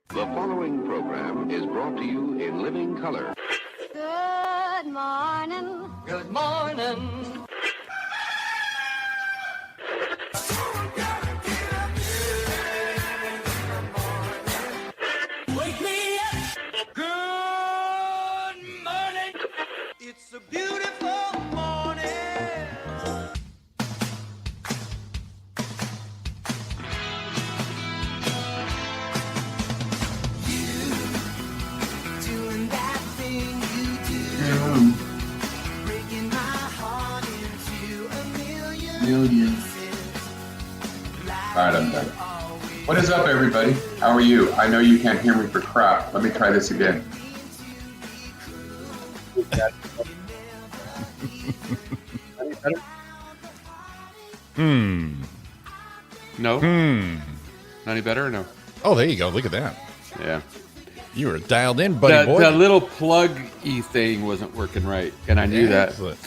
The following program is brought to you in living color. Good morning. Good morning. Wake me up. Good morning. It's a beautiful morning. Doing that thing you do. Breaking my heart into a million pieces. All right, I'm done. What is up, everybody? How are you? I know you can't hear me for crap. Let me try this again. No? Not any better or no? Oh, there you go. Look at that. Yeah. You were dialed in, buddy boy. The little plug-y thing wasn't working right, and I knew that. Excellent.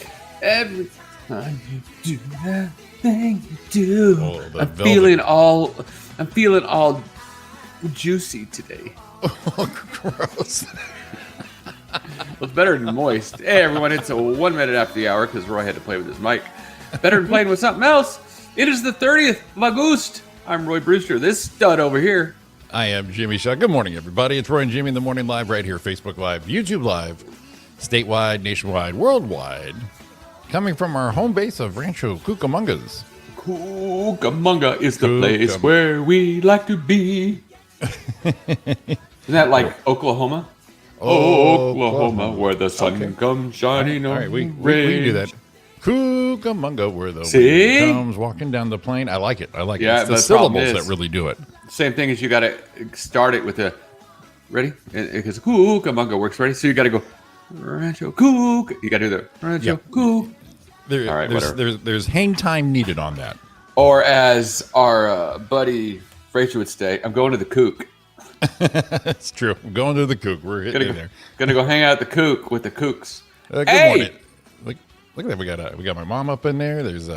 Every time you do that thing you do, Oh, the I'm velvet. feeling all juicy today. Oh, gross. Well, it's better than moist. Hey, everyone, it's 1 minute after the hour because Roy had to play with his mic. Better than playing with something else. It is the 30th of August. I'm Roy Brewster. This stud over here. I am Jimmy Shaw. Good morning, everybody. It's Roy and Jimmy in the morning live right here. Facebook Live, YouTube Live, statewide, nationwide, worldwide. Coming from our home base of Rancho Cucamongas. Cucamonga is the place where we like to be. Isn't that like Oklahoma? Oklahoma, where the sun comes shining on All right, we can range. do that. Cucamonga, where the See? wind comes walking down the plain. I like it. I like Yeah, it. It's the but the problem syllables is- that really do it. Same thing as you got to start it with a ready because Cucamonga works ready. So you got to go Rancho Cuc. You got to do the Rancho Cuc. There, All right, whatever. there's hang time needed on that. Or as our buddy Fraser would say, I'm going to the Kook. That's true. I'm going to the Cook. We're hitting in there. Gonna go hang out at the Kook with the Kooks. Good Hey! morning. Look at that. We got my mom up in there. There's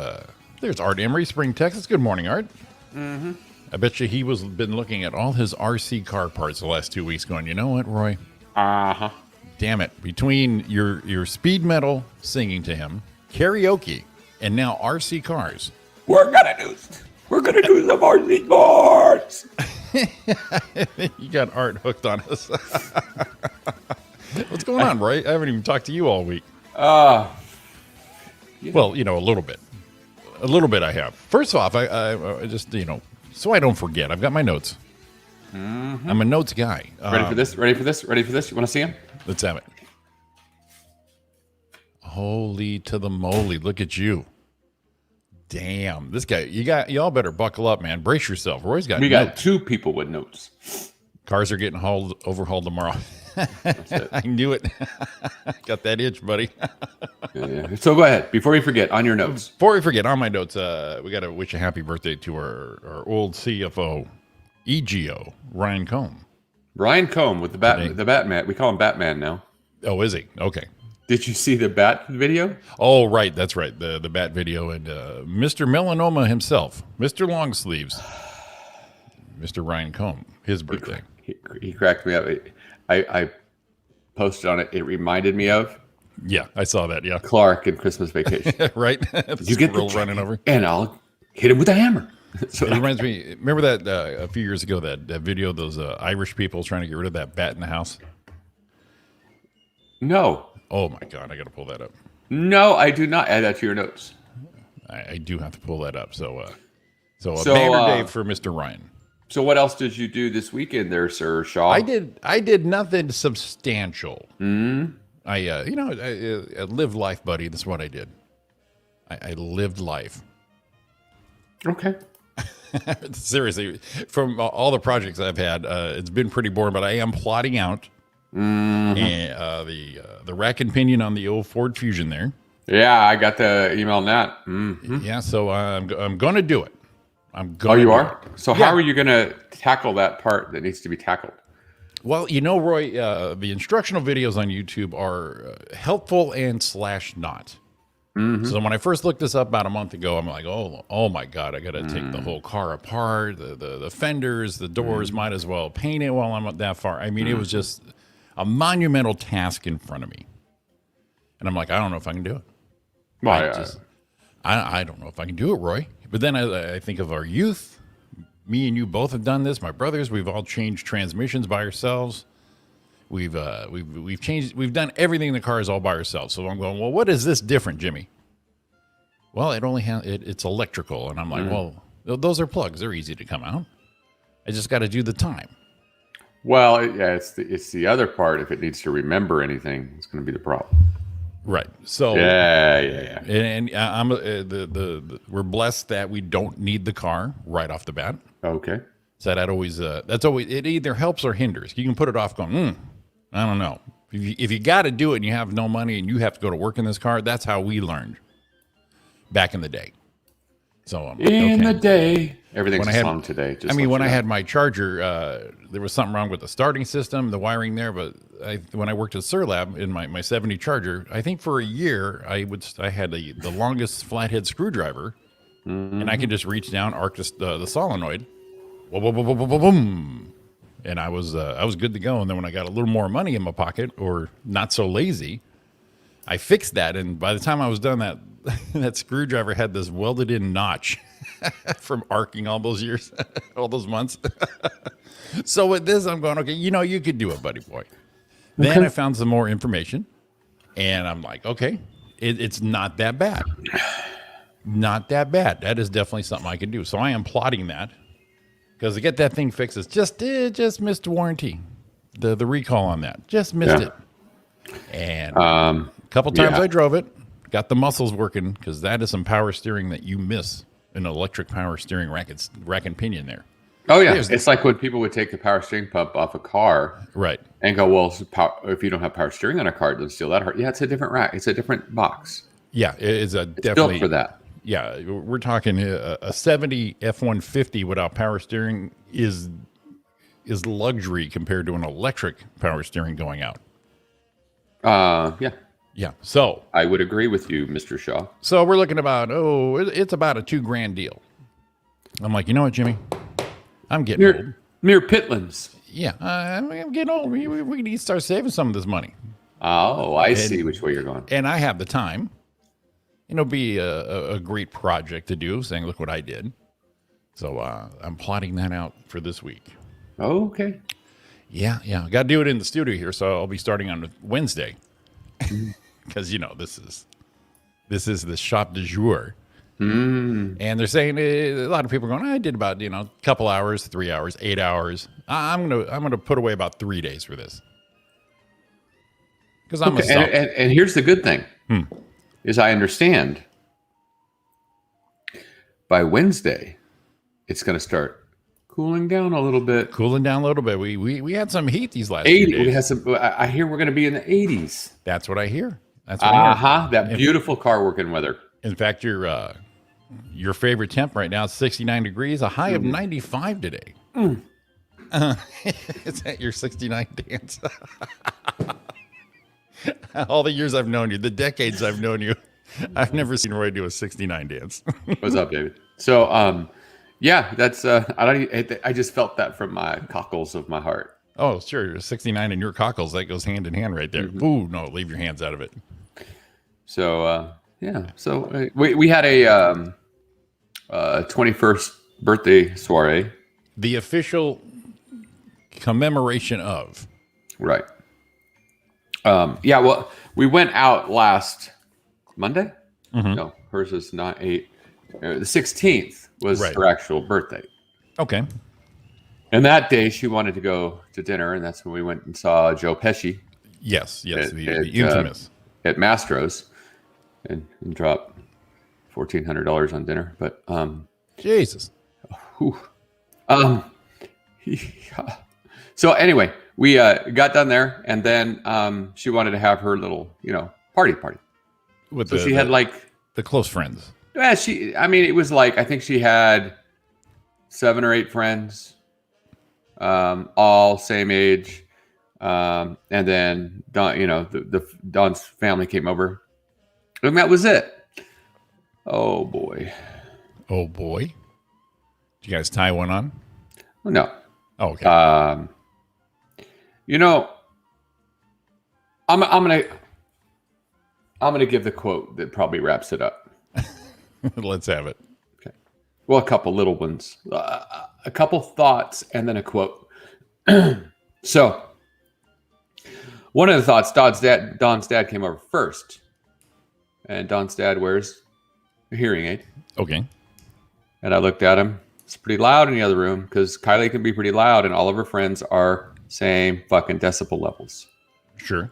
Art Emery, Spring, Texas. Good morning, Art. Mm-hmm. I bet you he was been looking at all his RC car parts the last 2 weeks, going, you know what, Roy? Uh-huh. Damn it! Between your speed metal singing to him, karaoke, and now RC cars. We're gonna do some RC cars. You got Art hooked on us. What's going on, Roy? I haven't even talked to you all week. Well, a little bit. A little bit I have. First off, I just, so I don't forget, I've got my notes. Mm-hmm. I'm a notes guy. Ready for this? You want to see him? Let's have it. Holy to the moly. Look at you. Damn. This guy, y'all better buckle up, man. Brace yourself. Roy's got We got notes. two people with notes. Cars are getting overhauled tomorrow. That's it. I knew it. Got that itch, buddy. Yeah. So go ahead. Before we forget, on your notes. Before we forget, on my notes, we got to wish a happy birthday to our old CFO, EGO, Ryan Combe. Ryan Combe with the Batman. We call him Batman now. Oh, is he? Okay. Did you see the Bat video? Oh, right. That's right. The Bat video and Mr. Melanoma himself, Mr. Longsleeves, Mr. Ryan Combe, his birthday. He cracked me up. I posted on it. It reminded me of Yeah, I saw that. Yeah. Clark in Christmas Vacation. Right? You get the squirrel running over. and I'll hit him with a hammer. So It reminds me, remember that a few years ago, that video of those Irish people trying to get rid of that bat in the house? no, Oh, my God. I got to pull that up. I do not add that to your notes. I do have to pull that up. So a So, banner day for Mr. Ryan. So what else did you do this weekend there, Sir Shaw? I did nothing substantial. I lived life, buddy. That's what I did. I lived life. Okay. Seriously, from all the projects I've had, it's been pretty boring, but I am plotting out the rack and pinion on the old Ford Fusion there. Yeah, I got the email on that. Yeah, so I'm going to do it. You are? So Yeah. how are you going to tackle that part that needs to be tackled? Well, Roy, the instructional videos on YouTube are helpful and / not. So when I first looked this up about a month ago, I'm like, oh my God, I got to take the whole car apart, the fenders, the doors, might as well paint it while I'm that far. I mean, it was just a monumental task in front of me. And I'm like, I don't know if I can do it. Well, I don't know if I can do it, Roy. But then I think of our youth. Me and you both have done this. My brothers, we've all changed transmissions by ourselves. We've done everything in the cars all by ourselves. So I'm going, well, what is this different, Jimmy? Well, it's electrical, and I'm like, well, those are plugs. They're easy to come out. I just got to do the time. Well, yeah, it's the other part. If it needs to remember anything, it's going to be the problem. Right. So Yeah. And I'm we're blessed that we don't need the car right off the bat. Okay. So that's always it either helps or hinders. You can put it off going, I don't know. If you got to do it and you have no money and you have to go to work in this car, that's how we learned back in the day. So in the day, everything's When I song today. Just when I had my Charger, there was something wrong with the starting system, the wiring there. But when I worked at Surlab in my 70 Charger, I think for a year I had the longest flathead screwdriver, and I could just reach down, arc the solenoid, boom, and I was good to go. And then when I got a little more money in my pocket, or not so lazy, I fixed that. And by the time I was done, that screwdriver had this welded in notch from arcing all those years, all those months. So with this, I'm going, okay, you could do it, buddy boy. Then I found some more information, and I'm like, okay, it's not that bad. Not that bad. That is definitely something I can do. So I am plotting that, because to get that thing fixed, it just missed warranty. The recall on that. Just missed it. And a couple times I drove it, got the muscles working, because that is some power steering that you miss in an electric power steering rack and pinion there. Oh, yeah. It's like when people would take the power steering pump off a car. Right. And go, well, if you don't have power steering on a car, then steal that hard. Yeah, it's a different rack. It's a different box. Yeah, it's definitely built for that. Yeah, we're talking a 70 F-150 without power steering is luxury compared to an electric power steering going out. Yeah. Yeah. So I would agree with you, Mr. Shaw. So we're looking about, it's about a $2,000 deal. I'm like, you know what, Jimmy? I'm getting old. Mere pitlins. Yeah, I'm getting old. We need to start saving some of this money. Oh, I see which way you're going. And I have the time. It'll be a great project to do, saying, look what I did. So I'm plotting that out for this week. Oh, okay. Yeah. Got to do it in the studio here, so I'll be starting on Wednesday. Because, this is the shop du jour. And they're saying, a lot of people are going, I did about, a couple hours, 3 hours, 8 hours. I'm gonna put away about 3 days for this. Because I'm and here's the good thing, is I understand by Wednesday, it's going to start cooling down a little bit. We had some heat these last few days. We had some. I hear we're going to be in the 80s. That's what I hear. That beautiful car working weather. In fact, your favorite temp right now is 69 degrees, a high of 95 today. Is that your 69 dance? All the years I've known you, the decades I've known you, I've never seen Roy do a 69 dance. What's up, David? So, yeah, that's I just felt that from my cockles of my heart. Oh, sure. 69 and your cockles, that goes hand in hand right there. Ooh, no, leave your hands out of it. So, yeah. So we had a 21st birthday soiree. The official commemoration of. Right. Yeah, well, we went out last Monday. No, hers is not 8. The 16th was her actual birthday. Okay. And that day she wanted to go to dinner, and that's when we went and saw Joe Pesci. Yes, the infamous at Mastro's, and dropped $1,400 on dinner. But Jesus. So anyway, we got done there, and then she wanted to have her little, party. With so she had like the close friends. Yeah, it was like I think she had 7 or 8 friends, all same age, and then Don, Don's family came over, and that was it. Oh boy. Did you guys tie one on? No. Oh, okay. I'm gonna give the quote that probably wraps it up. Let's have it. Okay. Well, a couple little ones, a couple thoughts, and then a quote. So, one of the thoughts: Don's dad came over first, and Don's dad wears a hearing aid. Okay. And I looked at him. It's pretty loud in the other room because Kylie can be pretty loud, and all of her friends are same fucking decibel levels. Sure.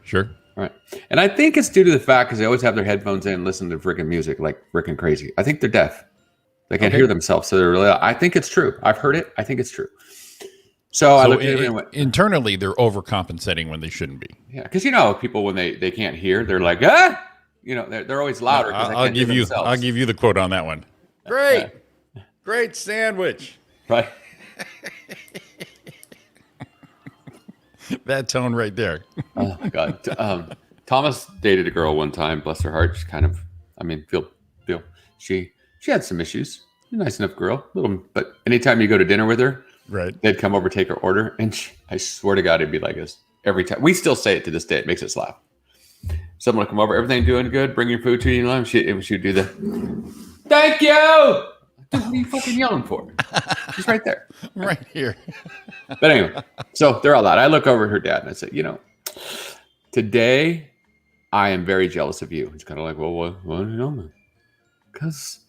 Right. And I think it's due to the fact because they always have their headphones in and listen to freaking music like freaking crazy. I think they're deaf. They can't hear themselves. So they're really loud. I think it's true. I've heard it. I think it's true. So I looked at him and went, internally, they're overcompensating when they shouldn't be. Yeah. Because, people, when they can't hear, they're like, they're always louder. I'll give you the quote on that one. Great sandwich. Right. That tone right there. Oh my God. Thomas dated a girl one time, bless her heart. She kind of, feel she had some issues. She's a nice enough girl, but anytime you go to dinner with her, right, they'd come over, take her order, and I swear to God, it'd be like this every time. We still say it to this day. It makes us laugh. Someone would come over, everything doing good, bring your food to you, and she'd do the, thank you. What are you fucking yelling for? She's right there. Right here. But anyway, so they're all loud. I look over at her dad and I said, today I am very jealous of you. He's kind of like, well, what do you know? Because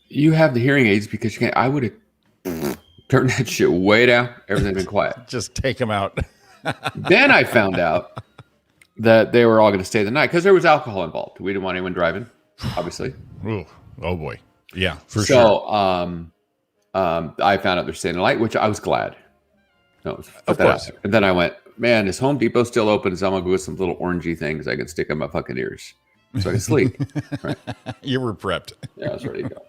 you have the hearing aids because you can't. I would have turned that shit way down. Everything been quiet. Just take them out. Then I found out that they were all going to stay the night because there was alcohol involved. We didn't want anyone driving, obviously. Ooh, oh boy. Yeah, for sure. So, I found out they're staying the night, which I was glad. No, of course. And then I went, man, is Home Depot still open? So I'm gonna go with some little orangey things I can stick in my fucking ears so I can sleep. Right. You were prepped. Yeah, I was ready to go.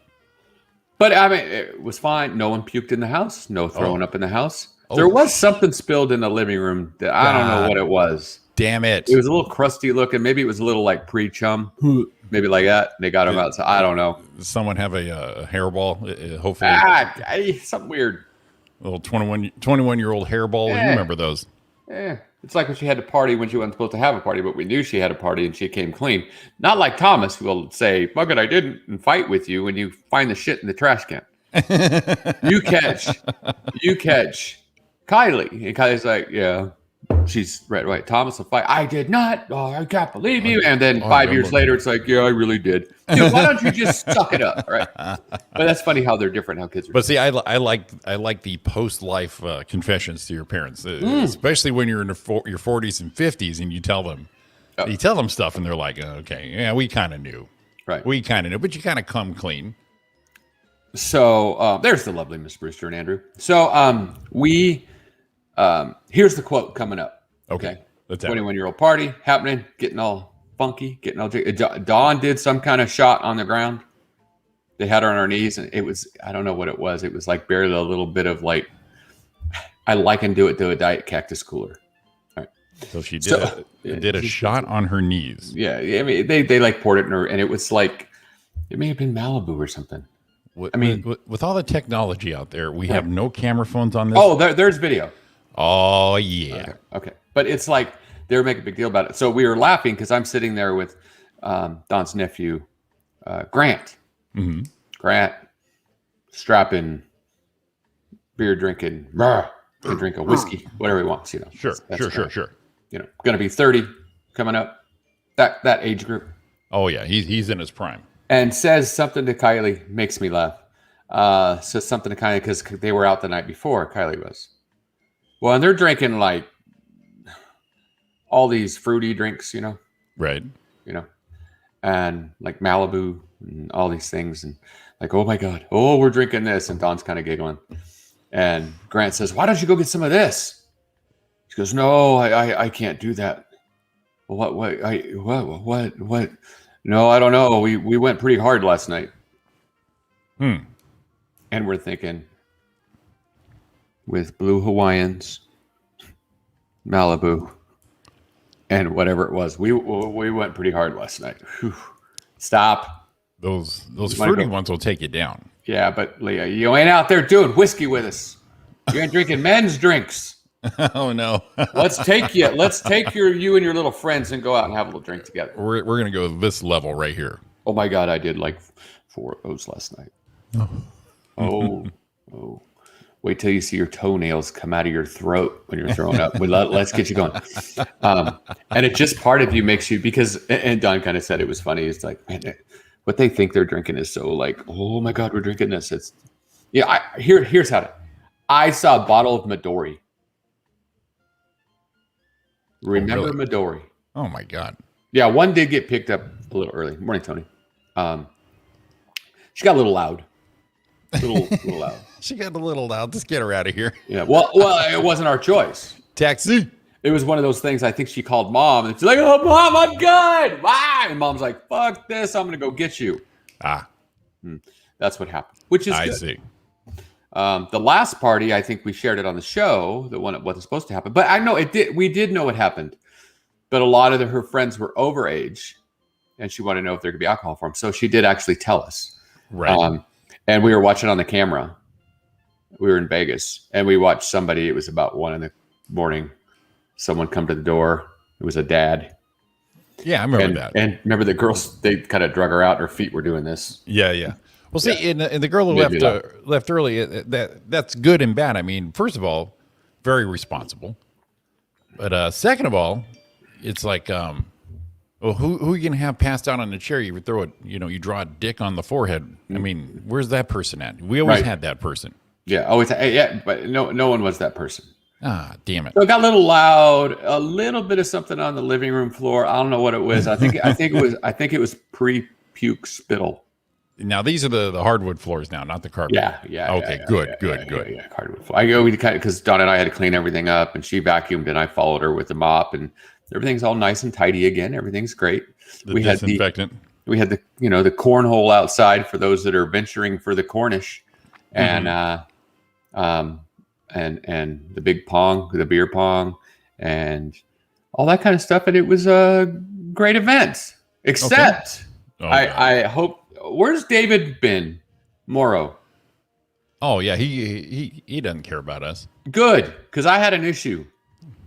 But it was fine. No one puked in the house. No throwing up in the house. There was something spilled in the living room that I don't know what it was. Damn it. It was a little crusty looking. Maybe it was a little like pre-chum. Maybe like that. And they got him out. So I don't know. Does someone have a hairball? Hopefully. Something weird. A little 21-year-old hairball. You remember those? Yeah. It's like when she had a party when she wasn't supposed to have a party, but we knew she had a party and she came clean. Not like Thomas, who will say, fuck it, I didn't, and fight with you when you find the shit in the trash can. You catch Kylie. And Kylie's like, yeah. She's right. Thomas will fight. I did not. Oh, I can't believe you. And then 5 years later, it's like, yeah, I really did. Dude, why don't you just suck it up? Right. But that's funny how they're different, how kids are. But see, I like the post-life confessions to your parents, especially when you're in your 40s and 50s and you tell them stuff and they're like, okay, yeah, we kind of knew. Right. We kind of knew, but you kind of come clean. So there's the lovely Miss Brewster and Andrew. So here's the quote coming up. Okay. 21-year-old party happening, getting all funky, Dawn did some kind of shot on the ground. They had her on her knees, and it was, I don't know what it was. It was like barely a little bit of like, I likened it to a Diet Cactus cooler. All right. So she did a shot on her knees. Yeah. I mean, they like poured it in her, and it was like, it may have been Malibu or something. With all the technology out there, we have no camera phones on this. Oh, there's video. Oh, yeah. Okay. But it's like they were making a big deal about it. So we were laughing because I'm sitting there with Don's nephew, Grant. Mm-hmm. Grant, strapping, beer drinking, can drink a whiskey, whatever he wants, Sure. Going to be 30 coming up, that age group. Oh, yeah. He's in his prime. And says something to Kylie, makes me laugh. So something to kind of, because they were out the night before, Kylie was. Well, and they're drinking like all these fruity drinks, Right. And like Malibu and all these things. And like, oh my God, oh, we're drinking this. And Don's kind of giggling. And Grant says, why don't you go get some of this? She goes, no, I can't do that. What? No, I don't know. We went pretty hard last night. And we're thinking, with Blue Hawaiians, Malibu, and whatever it was, we went pretty hard last night. Whew. Stop. Those fruity ones will take you down. Yeah, but Leah, you ain't out there doing whiskey with us. You ain't drinking men's drinks. Oh no. Let's take you and your little friends and go out and have a little drink together. We're gonna go this level right here. Oh my God, I did like 4 of those last night. Oh. Wait till you see your toenails come out of your throat when you're throwing up. Let's get you going. And it just part of you makes you, because, and Don kind of said it was funny. It's like, man, what they think they're drinking is so like, oh my God, we're drinking this. It's, here's how I saw a bottle of Midori. Remember really? Midori? Oh my God. Yeah, one did get picked up a little early. Morning, Tony. She got a little loud. Little loud. She got a little loud. Just get her out of here. Yeah. Well, it wasn't our choice. Taxi. It was one of those things. I think she called Mom, and she's like, "Oh, Mom, I'm good." Why? And Mom's like, "Fuck this! I'm gonna go get you." That's what happened. Which is I good. see. The last party, I think we shared it on the show. The one that wasn't supposed to happen, but I know it did. We did know what happened, but a lot of her friends were overage, and she wanted to know if there could be alcohol for them. So she did actually tell us. Right. And we were watching on the camera. We were in Vegas, and we watched somebody. It was about 1 a.m. Someone come to the door. It was a dad. Yeah, I remember that. And remember the girls? They kind of drug her out. Her feet were doing this. Yeah. Well, see, in the girl who left early, that's good and bad. I mean, first of all, very responsible. But second of all, it's like, well, who you gonna have passed out on the chair? You would throw it, you draw a dick on the forehead. I mean, where's that person at? We always had that person. Yeah, always. Yeah, but no one was that person. Ah, damn it! So it got a little loud. A little bit of something on the living room floor. I don't know what it was. I think it was pre-puke spittle. Now these are the hardwood floors now, not the carpet. Yeah. Okay, good. Yeah, hardwood floor. I go because Dawn and I had to clean everything up, and she vacuumed, and I followed her with the mop, and everything's all nice and tidy again. Everything's great. We had the cornhole outside for those that are venturing for the Cornish, and and the big pong, the beer pong, and all that kind of stuff. And it was a great event. Except I hope. Where's David been? Morrow. Oh yeah, he doesn't care about us. Good, because I had an issue.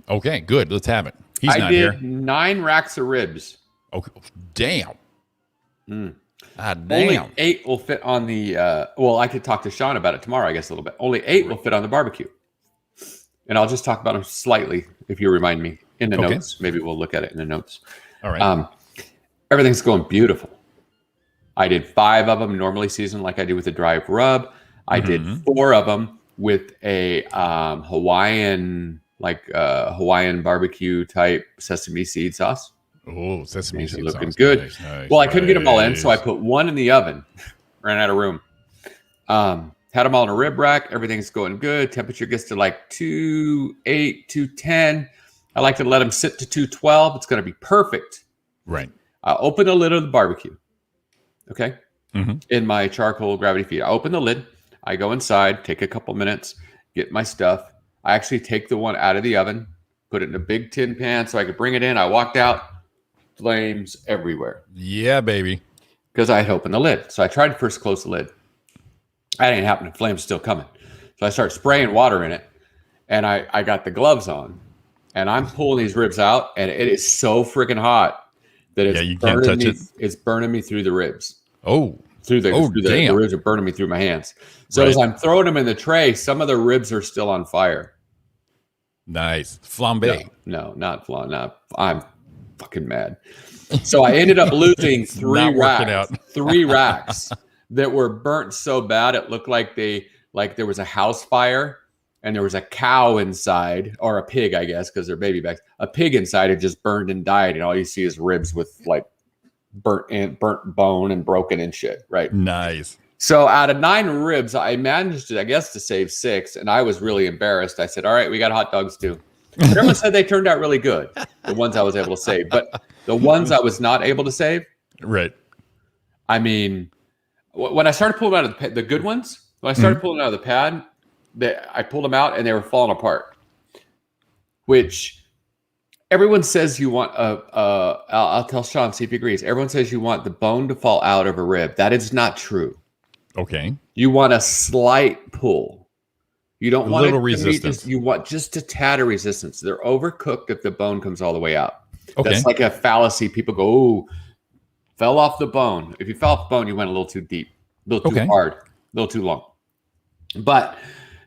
Okay, good. Let's have it. He's not here. I here. did 9 racks of ribs. Okay, damn. Damn. Only 8 will fit on the. Well, I could talk to Sean about it tomorrow, I guess, a little bit. Only 8 will fit on the barbecue, and I'll just talk about them slightly if you remind me in the notes. Maybe we'll look at it in the notes. All right. Everything's going beautiful. I did 5 of them normally seasoned, like I do with the dry rub. I did 4 of them with a Hawaiian barbecue type sesame seed sauce. Oh, sesame seed looking sauce. good. Nice, well, I couldn't get them all in, so I put 1 in the oven. Ran out of room. Had them all in a rib rack. Everything's going good. Temperature gets to like 208, 210. I like to let them sit to 212. It's going to be perfect. Right. I open the lid of the barbecue. Okay. In my charcoal gravity feed. I open the lid. I go inside, take a couple minutes, get my stuff. I actually take the one out of the oven, put it in a big tin pan so I could bring it in. I walked out, flames everywhere. Yeah, baby. Because I had opened the lid. So I tried to first close the lid. That ain't happening. Flames still coming. So I start spraying water in it, and I got the gloves on, and I'm pulling these ribs out, and it is so freaking hot that you can't touch it. It's burning me through the ribs. Oh. The ribs are burning me through my hands. So as I'm throwing them in the tray, some of the ribs are still on fire. Nice. Flambe. No, not flan. I'm fucking mad. So I ended up losing 3 racks. 3 racks that were burnt so bad it looked like there was a house fire and there was a cow inside, or a pig, I guess, because they're baby backs. A pig inside had just burned and died, and all you see is ribs with like burnt bone and broken and shit. Right? Nice. So out of 9 ribs, I managed, I guess, to save 6, and I was really embarrassed. I said, "All right, we got hot dogs too." But everyone said they turned out really good, the ones I was able to save. But the ones I was not able to save, right? I mean, when I started pulling out of the good ones, when I started pulling out of the pad, I pulled them out and they were falling apart. Which everyone says you want. I'll tell Sean, see if he agrees. Everyone says you want the bone to fall out of a rib. That is not true. Okay. You want a slight pull. You don't want a little resistance. You want just a tad of resistance. They're overcooked if the bone comes all the way out. Okay. That's like a fallacy. People go, "Oh, fell off the bone." If you fell off the bone, you went a little too deep, a little too hard, a little too long. But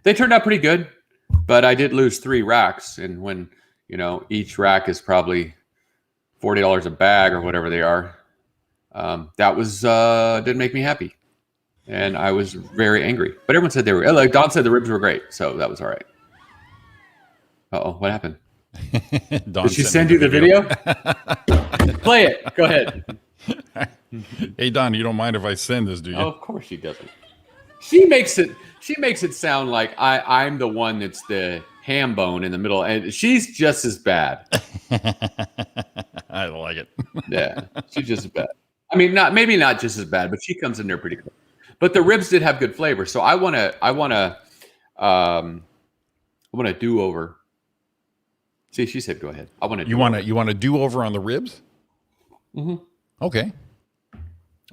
they turned out pretty good. But I did lose 3 racks, and when each rack is probably $40 a bag or whatever they are, that was didn't make me happy. And I was very angry. But everyone said they were, like Don said, the ribs were great. So that was all right. Uh-oh, what happened? Did she send you the video? Play it. Go ahead. Hey, Don, you don't mind if I send this, do you? Oh, of course she doesn't. She makes it sound like I'm the one that's the ham bone in the middle. And she's just as bad. I like it. Yeah, she's just as bad. I mean, maybe not just as bad, but she comes in there pretty close. But the ribs did have good flavor, so I want a do-over. See, she said, "Go ahead." I want to. You want a do-over on the ribs? Mm-hmm. Okay.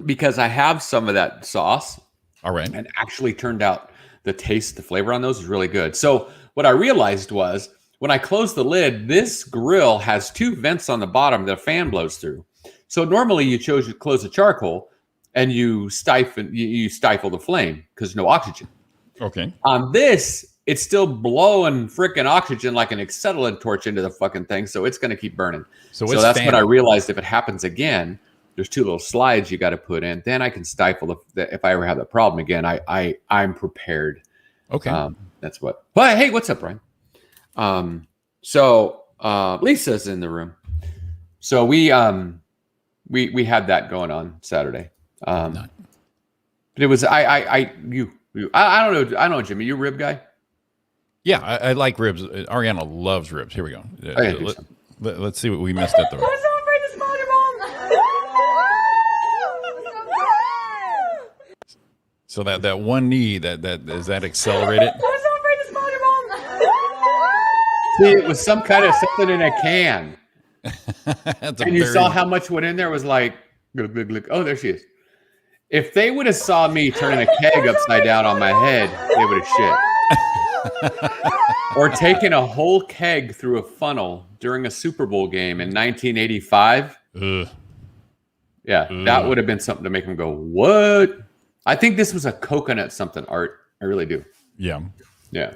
Because I have some of that sauce. All right. And actually turned out the flavor on those is really good. So what I realized was when I closed the lid, this grill has 2 vents on the bottom that a fan blows through. So normally you close the charcoal and you stifle the flame because there's no oxygen. Okay. On this, it's still blowing freaking oxygen like an acetylene torch into the fucking thing, so it's going to keep burning. So that's what I realized. If it happens again, there's 2 little slides you got to put in. Then I can stifle if I ever have that problem again. I'm prepared. Okay. That's what. But hey, what's up, Brian? So Lisa's in the room. So we had that going on Saturday. But it was I don't know, Jimmy. You a rib guy? Yeah, I like ribs. Ariana loves ribs. Here we go. Let's see what we missed at the. So that one knee that is that accelerated. See, it was some kind of something in a can. And you saw how much went in there. It was like, glug, glug, glug. Oh, there she is. If they would have saw me turning a keg upside down on my head, they would have shit. Or taking a whole keg through a funnel during a Super Bowl game in 1985. Ugh. Yeah, that would have been something to make them go, what? I think this was a coconut something, Art. I really do. Yeah. Yeah.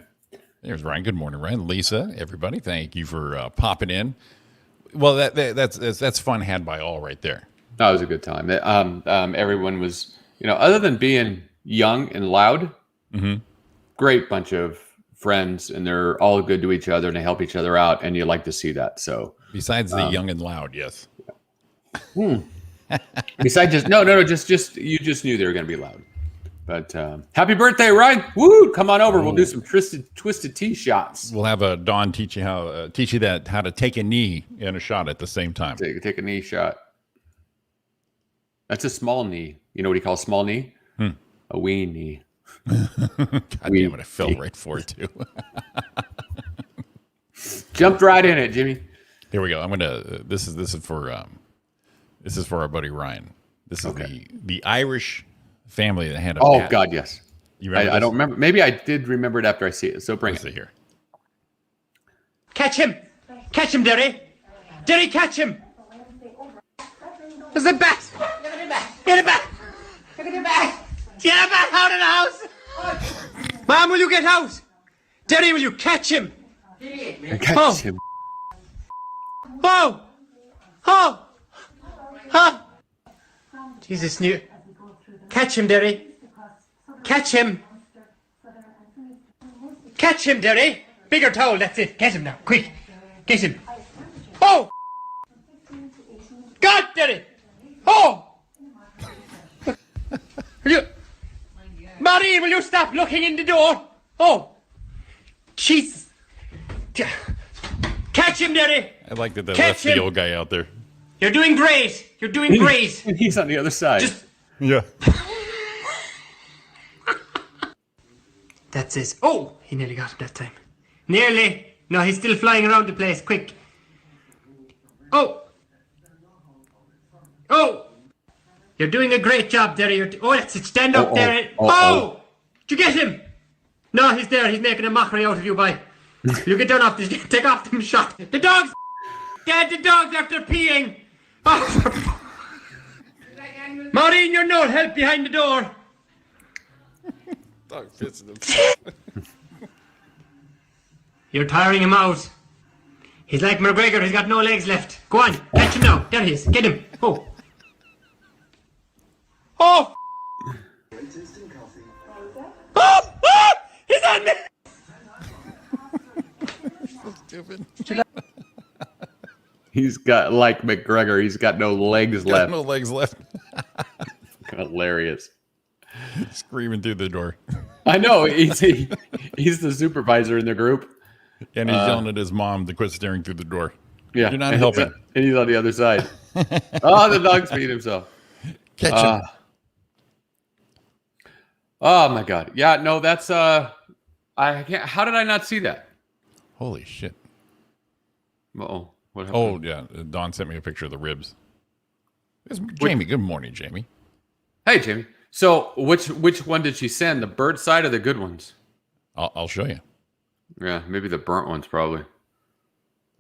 There's Ryan. Good morning, Ryan. Lisa, everybody. Thank you for popping in. Well, that's fun had by all right there. That was a good time. Everyone was, other than being young and loud, great bunch of friends, and they're all good to each other and they help each other out, and you like to see that. So besides the young and loud, yes. Besides just you just knew they were going to be loud. But happy birthday, Ryan! Woo! Come on over. We'll do some twisted tea shots. We'll have Dawn teach you how to take a knee and a shot at the same time. Take a knee shot. That's a small knee. You know what he calls small knee? A wee knee. God damn it! I fell right for it too. Jumped right in it, Jimmy. Here we go. I'm gonna. This is for our buddy Ryan. This is the Irish family that had a. Oh God, yes. You remember? I don't remember. Maybe I did remember it after I see it. So bring it here. Catch him, Derry. Derry, catch him. There's a bat. Get it back. Get it back. Get it back out of the house. Mom, will you get out? Derry, will you catch him? Catch him. Oh. Oh. Huh. Jesus knew. Catch him, Derry. Catch him. Catch him, Derry. Bigger towel, that's it. Get him now, quick. Get him. Oh! God, Derry! Oh! Marie, will you stop looking in the door? Oh! Jesus. Catch him, Derry! I like that they Catch left the him. old guy out there. You're doing great. You're doing great. He's on the other side. Just Yeah. That's it. Oh, he nearly got him that time. Nearly. No, he's still flying around the place. Quick. Oh. Oh. You're doing a great job, Derry. Oh, that's it. Stand up, Derry. Oh. Did you get him? No, he's there. He's making a mockery out of you, boy. You get down off this. Take off them shot. The dogs. Dad, the dogs after peeing. Oh. Maureen, your note. Help behind the door. Dog fits in himself. You're tiring him out. He's like McGregor, he's got no legs left. Go on, catch him now. There he is. Get him. Oh. Oh! Oh! Oh! He's on me! Stupid. He's got, like McGregor, he's got no legs Got left. no legs left. Hilarious. Screaming through the door. I know. He's the supervisor in the group. And he's yelling at his mom to quit staring through the door. Yeah. You're not and helping. And he's on the other side. Oh, the dog's peeing himself. Catch him. Oh my God. Yeah, no, that's I can't. How did I not see that? Holy shit. Uh-oh. What happened? Oh, yeah. Dawn sent me a picture of the ribs. It's Jamie. Good morning, Jamie. Hey, Jamie. So which one did she send? The bird side or the good ones? I'll show you. Yeah, maybe the burnt ones probably.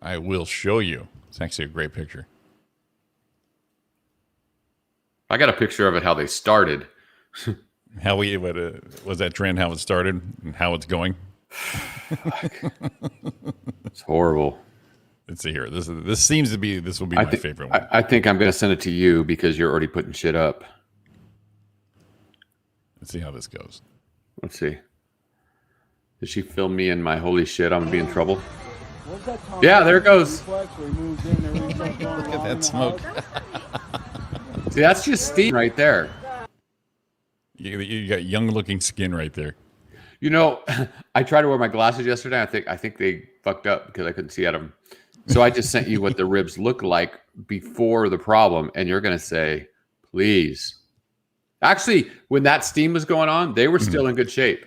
I will show you. It's actually a great picture. I got a picture of it how they started. How was that trend, how it started and how it's going? It's horrible. Let's see here. This will be my favorite one. I think I'm going to send it to you because you're already putting shit up. Let's see how this goes. Let's see. Did she film me in my holy shit? I'm going to be in trouble. Yeah, there it goes. Look at that smoke. See, that's just steam right there. You got young looking skin right there. You know, I tried to wear my glasses yesterday. I think they fucked up because I couldn't see out of them. So I just sent you what the ribs look like before the problem, and you're going to say, please. Actually, when that steam was going on, they were still in good shape.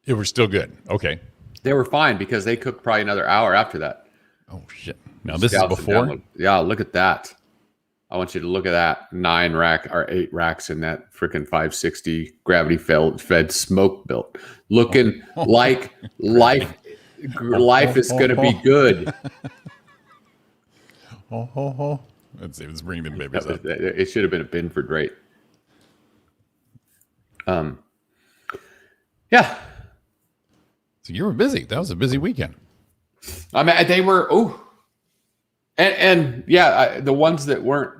It was still good. Okay. They were fine because they cooked probably another hour after that. Oh, shit. Now, this is before? Yeah, look at that. I want you to look at that 8 racks in that freaking 560 gravity fed smoke built. Looking like life is going to be good. Let's see. Let's bring the babies up. It should have been a Binford rate. Yeah. So you were busy. That was a busy weekend. I mean, they were, and yeah, the ones that weren't,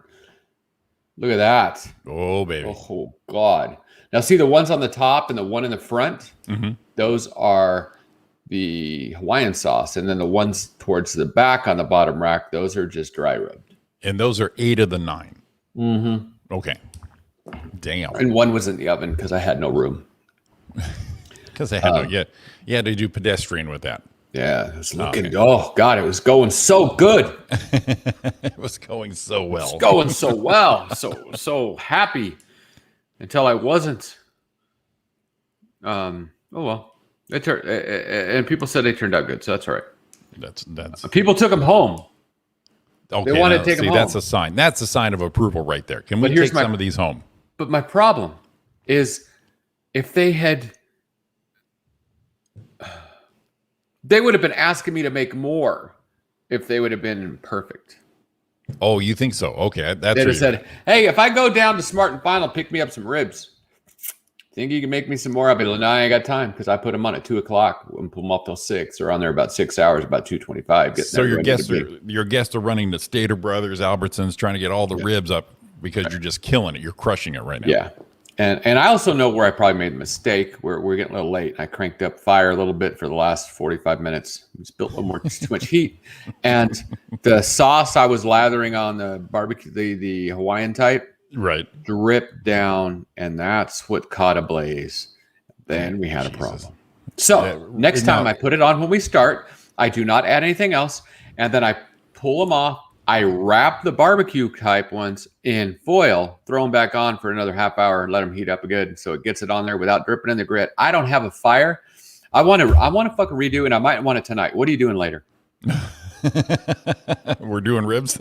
look at that. Oh, baby. Oh, God. Now, see the ones on the top and the one in the front? Mm-hmm. Those are the Hawaiian sauce. And then the ones towards the back on the bottom rack, those are just dry rubbed. And those are 8 of the 9. Mm-hmm. Okay. Damn. And one was in the oven because I had no room. Because I had no yet. You had to do pedestrian with that. Yeah, it was looking. Oh God, it was going so good. It was going so well. It's going so well. So happy until I wasn't. Oh well, and people said they turned out good, so that's all right. That's people took them home. Okay, they wanted to take them home. That's a sign. That's a sign of approval right there. Can we take some of these home? But my problem is, if they had. They would have been asking me to make more if they would have been perfect. Oh, you think so? Okay. They'd have said, hey, if I go down to Smart and Final, pick me up some ribs. Think you can make me some more? I'll be like, no, I ain't got time because I put them on at 2:00 and pull them up till 6. They're on there about 6 hours, about 2:25. So your guests are running the Stater Brothers, Albertsons, trying to get all the ribs up because you're just killing it. You're crushing it right now. Yeah. And I also know where I probably made a mistake. We're getting a little late. I cranked up fire a little bit for the last 45 minutes. It's built a little more too much heat. And the sauce I was lathering on the barbecue, the Hawaiian type, Right. dripped down, and that's what caught a blaze. Then we had a problem. So next time I put it on when we start, I do not add anything else, and then I pull them off. I wrap the barbecue type ones in foil, throw them back on for another half hour, and let them heat up good, so it gets it on there without dripping in the grit. I don't have a fire. I want to fucking redo, and I might want it tonight. What are you doing later? We're doing ribs.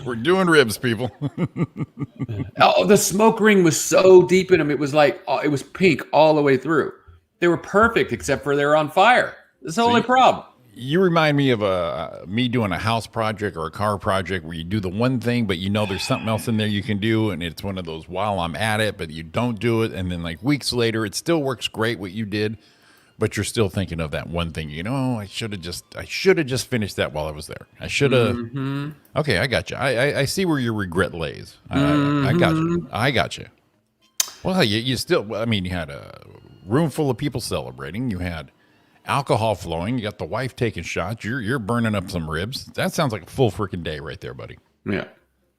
We're doing ribs, people. Oh, the smoke ring was so deep in them. It was like, it was pink all the way through. They were perfect, except for they were on fire. That's the only problem. You remind me of me doing a house project or a car project where you do the one thing, but you know there's something else in there you can do, and it's one of those while I'm at it, but you don't do it, and then like weeks later, it still works great what you did, but you're still thinking of that one thing. You know, I should have just finished that while I was there. I should have. Mm-hmm. Okay, I got you. I see where your regret lays. I got you. I got you. Well, you still. I mean, you had a room full of people celebrating. You had alcohol flowing. You got the wife taking shots. You're burning up some ribs. That sounds like a full freaking day right there, buddy. Yeah,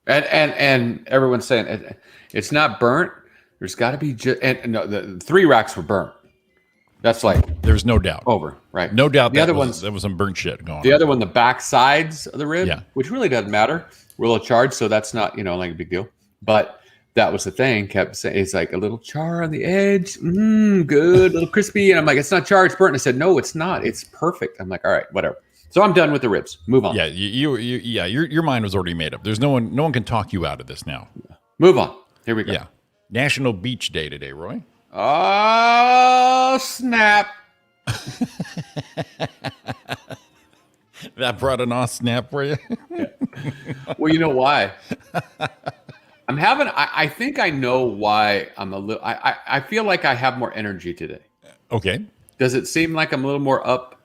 and everyone's saying it's not burnt. There's got to be no, the 3 racks were burnt. That's like there's no doubt over, right? No doubt. The other ones, there was some burnt shit going on. The other one, the back sides of the rib, yeah, which really doesn't matter. We're a little charged, so that's not like a big deal. But that was the thing. Kept saying it's like a little char on the edge, good, a little crispy, and I'm like, it's not charred, it's burnt. And I said, no, it's not. It's perfect. I'm like, all right, whatever. So I'm done with the ribs. Move on. Yeah, your mind was already made up. There's no one can talk you out of this now. Move on. Here we go. Yeah, National Beach Day today, Roy. Oh, snap. That brought an snap for you. Yeah. Well, you know why? I think I know why I'm a little, I feel like I have more energy today. Okay. Does it seem like I'm a little more up?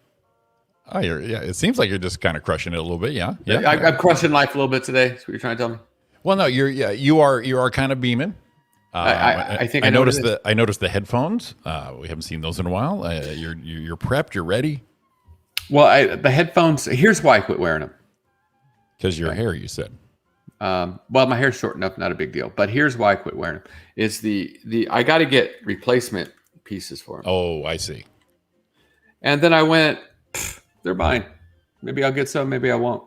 Oh, yeah. It seems like you're just kind of crushing it a little bit. Yeah. I'm crushing life a little bit today. That's what you're trying to tell me? Well, no, you are kind of beaming. I think I noticed the headphones. We haven't seen those in a while. You're prepped. You're ready. Well, the headphones. Here's why I quit wearing them. Because your hair, you said. Well, my hair's short enough, not a big deal. But here's why I quit wearing them. It's the I got to get replacement pieces for them. Oh, I see. And then I went, they're mine. Maybe I'll get some. Maybe I won't.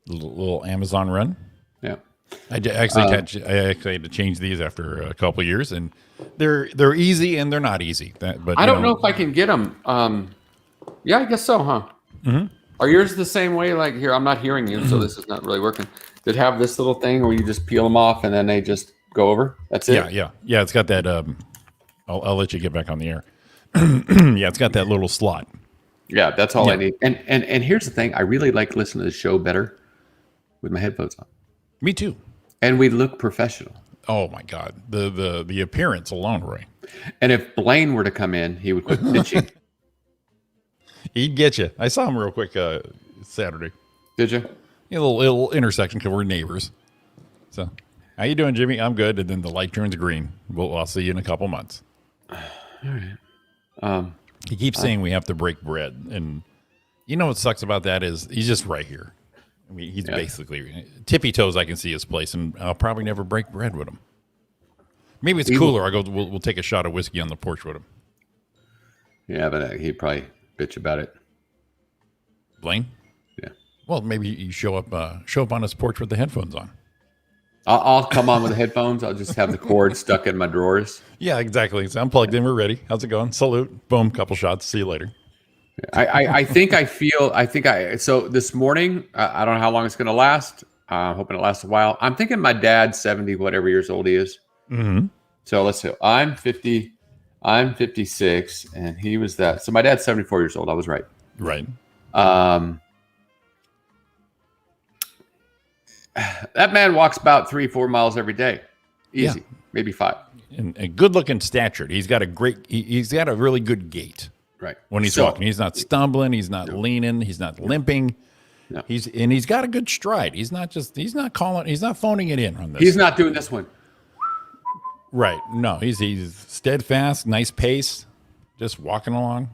Little Amazon run. Yeah. I actually had to change these after a couple of years, and they're easy and they're not easy. But I don't know if I can get them. Yeah, I guess so, huh? Mm-hmm. Are yours the same way? Like here, I'm not hearing you, so this is not really working. Did it have this little thing where you just peel them off and then they just go over? That's it. Yeah. It's got that. I'll let you get back on the air. Yeah, it's got that little slot. Yeah, that's all I need. And here's the thing: I really like listening to the show better with my headphones on. Me too. And we look professional. Oh my God, the appearance alone, Roy. And if Blaine were to come in, he would quit bitching. He'd get you. I saw him real quick Saturday. Did you? A little intersection because we're neighbors. So, how you doing, Jimmy? I'm good. And then the light turns green. I'll see you in a couple months. All right. He keeps saying we have to break bread, and you know what sucks about that is he's just right here. I mean, he's basically tippy toes. I can see his place, and I'll probably never break bread with him. Maybe it's cooler. I go. We'll take a shot of whiskey on the porch with him. Yeah, but he'd probably bitch about it. Blaine? Yeah. Well, maybe you show up on his porch with the headphones on. I'll come on with the headphones. I'll just have the cord stuck in my drawers. Yeah, exactly. So I'm plugged in. We're ready. How's it going? Salute. Boom. Couple shots. See you later. So this morning, I don't know how long it's going to last. I'm hoping it lasts a while. I'm thinking my dad's 70, whatever years old he is. Mm-hmm. So let's see. I'm 50. I'm 56, and he was that. So my dad's 74 years old. I was right. Right. That man walks about 3-4 miles every day. Easy. Yeah. Maybe 5. And good looking statured. He's got he's got a really good gait. Right. When he's walking, he's not stumbling. He's not leaning. He's not limping. No. He's got a good stride. He's not phoning it in on this. He's not doing this one. Right. No, he's steadfast, nice pace, just walking along.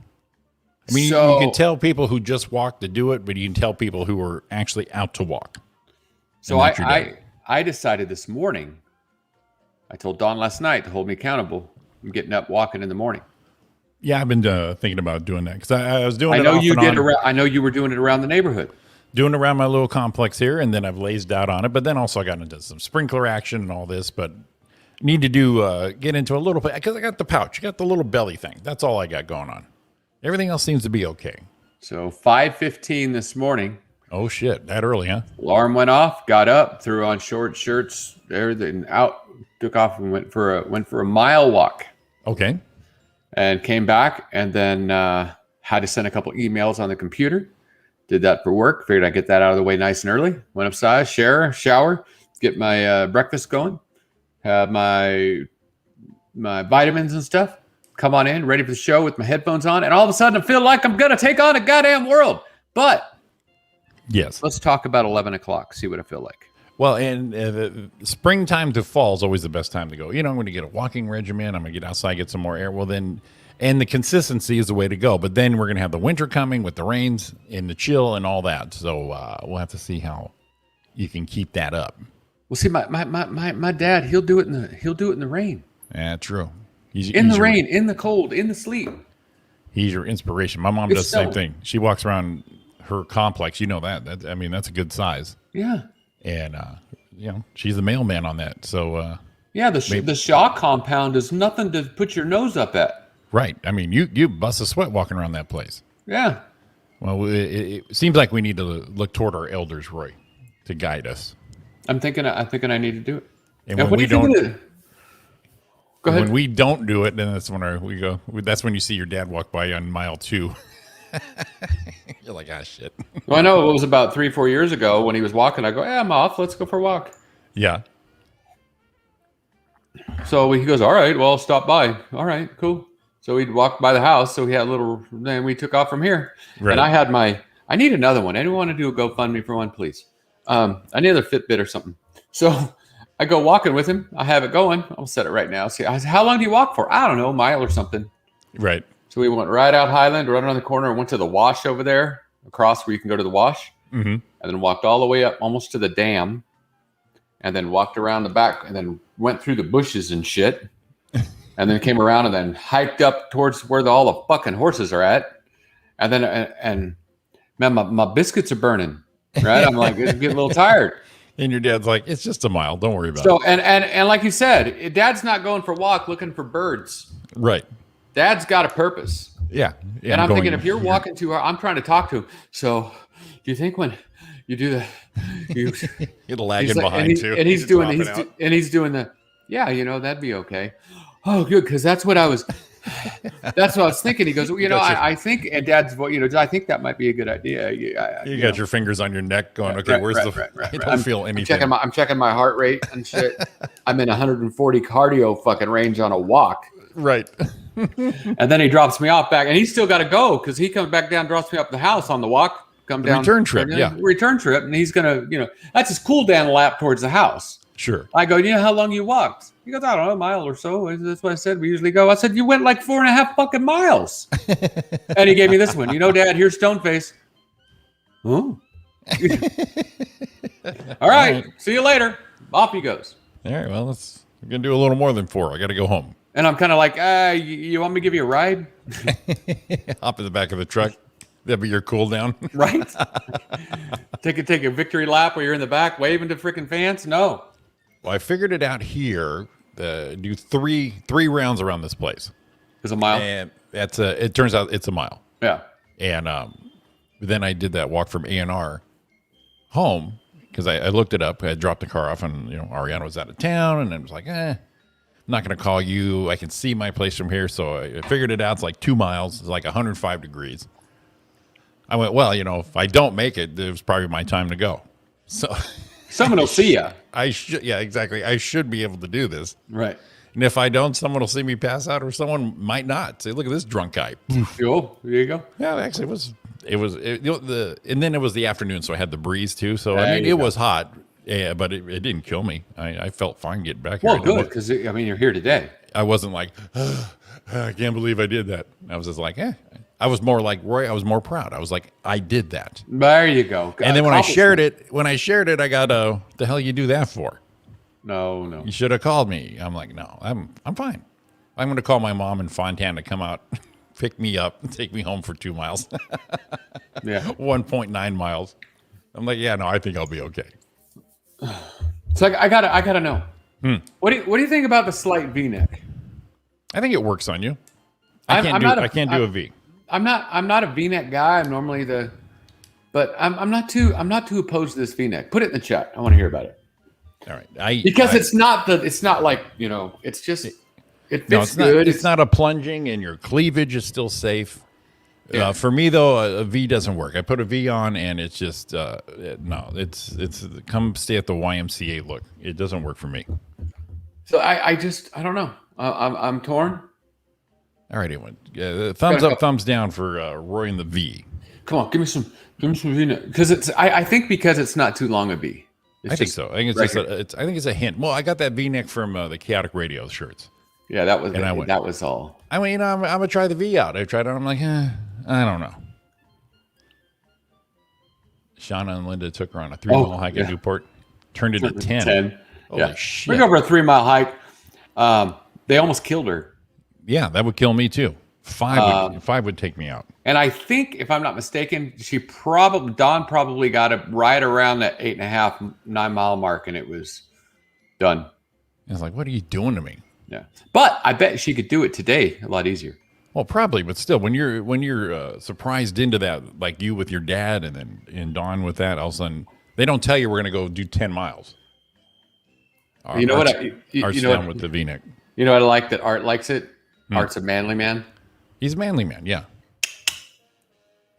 I mean, you can tell people who just walk to do it, but you can tell people who are actually out to walk. So I decided this morning, I told Dawn last night to hold me accountable. I'm getting up walking in the morning. Yeah, I've been thinking about doing that because I was doing it. I know you were doing it around the neighborhood. Doing around my little complex here, and then I've lazed out on it. But then also I got into some sprinkler action and all this. But need to get into a little bit because I got the pouch, I got the little belly thing. That's all I got going on. Everything else seems to be okay. So 5:15 this morning. Oh shit, that early, huh? Alarm went off. Got up, threw on short shirts, everything out, took off, and went for a mile walk. Okay. And came back, and then had to send a couple emails on the computer. Did that for work. Figured I'd get that out of the way nice and early. Went upstairs, shower, get my breakfast going, have my vitamins and stuff. Come on in, ready for the show with my headphones on, and all of a sudden I feel like I'm gonna take on a goddamn world. But yes, let's talk about 11 o'clock. See what I feel like. Well, and springtime to fall is always the best time to go. I'm going to get a walking regimen. I'm going to get outside, get some more air. Well, then, and the consistency is the way to go. But then we're going to have the winter coming with the rains and the chill and all that. So we'll have to see how you can keep that up. Well, see, my dad, he'll do it in the rain. Yeah, true. He's in the rain, in the cold, in the sleet. He's your inspiration. My mom does the same thing. She walks around her complex. You know that. I mean, that's a good size. Yeah. And she's the mailman on that. So the Shaw compound is nothing to put your nose up at. Right. I mean, you bust a sweat walking around that place. Yeah. Well, it seems like we need to look toward our elders, Roy, to guide us. I'm thinking I need to do it. And when we don't, go ahead. When we don't do it, then that's when we go. That's when you see your dad walk by on mile 2. You're like, ah, shit. Well, I know it was about 3-4 years ago when he was walking. I go, hey, I'm off. Let's go for a walk. Yeah. So he goes, all right, well, stop by. All right, cool. So we'd walk by the house. So we had then we took off from here. Right. And I need another one. Anyone want to do a GoFundMe for one, please? I need another Fitbit or something. So I go walking with him. I have it going. I'll set it right now. See, I said, how long do you walk for? I don't know, a mile or something. Right. So we went right out Highland, right around the corner, and went to the wash over there, across where you can go to the wash, and then walked all the way up almost to the dam, and then walked around the back, and then went through the bushes and shit, and then came around and then hiked up towards where all the fucking horses are at, and then and man, my biscuits are burning, right? I'm like, it's getting a little tired. And your dad's like, it's just a mile. Don't worry about it. So and like you said, Dad's not going for a walk looking for birds. Right. Dad's got a purpose. Yeah. And I'm thinking, if you're walking too hard, I'm trying to talk to him. So do you think when you do that, you're lagging behind too. And he's doing the, yeah, that'd be okay. Oh, good. Cause that's what I was thinking. He goes, well, I think, and Dad's, I think that might be a good idea. You got your fingers on your neck going, okay, where's I don't feel anything. I'm checking my heart rate and shit. I'm in 140 cardio fucking range on a walk. Right. And then he drops me off back, and he's still got to go because he comes back down, drops me up the house on the walk, come down. Return trip, return trip, and he's gonna, that's his cool down lap towards the house. Sure. I go, how long you walked? He goes, I don't know, a mile or so. That's what I said. We usually go. I said, you went like 4.5 fucking miles. And he gave me this one. Dad, here's Stoneface. Oh. All right. See you later. Off he goes. All right. Well, we're gonna do a little more than 4. I got to go home. And I'm kind of like, you want me to give you a ride? Hop in the back of the truck. That'd be your cool down. Right? Take a victory lap while you're in the back waving to freaking fans? No. Well, I figured it out here. Do three rounds around this place. It's a mile? And it turns out it's a mile. Yeah. And then I did that walk from A&R home because I looked it up. I dropped the car off and, Ariana was out of town. And I was like, I'm not going to call you. I can see my place from here. So I figured it out. It's like 2 miles. It's like 105 degrees. I went, well, if I don't make it, it was probably my time to go. So someone will see you. Yeah, exactly. I should be able to do this. Right. And if I don't, someone will see me pass out or someone might not. Say, look at this drunk guy. Oh, there you go. Yeah, actually, and then it was the afternoon, so I had the breeze too. So I mean, it was hot, yeah, but it didn't kill me. I felt fine getting back here. Well, good, because I mean, you're here today. I wasn't like, I can't believe I did that. I was just like, I was more like Roy. I was more proud. I was like, I did that. There you go. And then when I shared it, I got the hell you do that for? No. You should have called me. I'm like, no, I'm fine. I'm going to call my mom in Fontana to come out, pick me up, and take me home for 2 miles. Yeah, 1.9 miles. I'm like, yeah, no, I think I'll be okay. So I gotta know. What do you think about the slight V-neck? I think it works on you. I can't do a V. I'm not a V-neck guy. I'm normally but I'm not too opposed to this V-neck. Put it in the chat. I want to hear about it. All right, because it's not like it's just it fits good. It's not a plunging, and your cleavage is still safe. Yeah. For me though, a V doesn't work. I put a V on, and it's just no. It's come stay at the YMCA look. It doesn't work for me. So I don't know. I'm torn. All right, anyone. Thumbs up, thumbs down for Roy and the V. Come on, give me some V-neck because I think because it's not too long a V. I think so. I think it's a hint. Well, I got that V-neck from the Chaotic Radio shirts. Yeah, that was all. I mean, I'm gonna try the V out. I tried it. I'm like, I don't know. Shauna and Linda took her on a 3-mile hike at Newport. Turned it to 10. Holy shit! We go over a 3-mile hike. They almost killed her. Yeah, that would kill me too. 5 would take me out. And I think, if I'm not mistaken, Dawn probably got it right around that 8.5, 9-mile mark, and it was done. I was like, "What are you doing to me?" Yeah, but I bet she could do it today a lot easier. Well, probably, but still, when you're surprised into that, like you with your dad, and Dawn with that, all of a sudden they don't tell you we're going to go do 10 miles. You know what? Art's down with the V-neck. You know what I like that Art likes it. Art's a manly man. He's a manly man, yeah.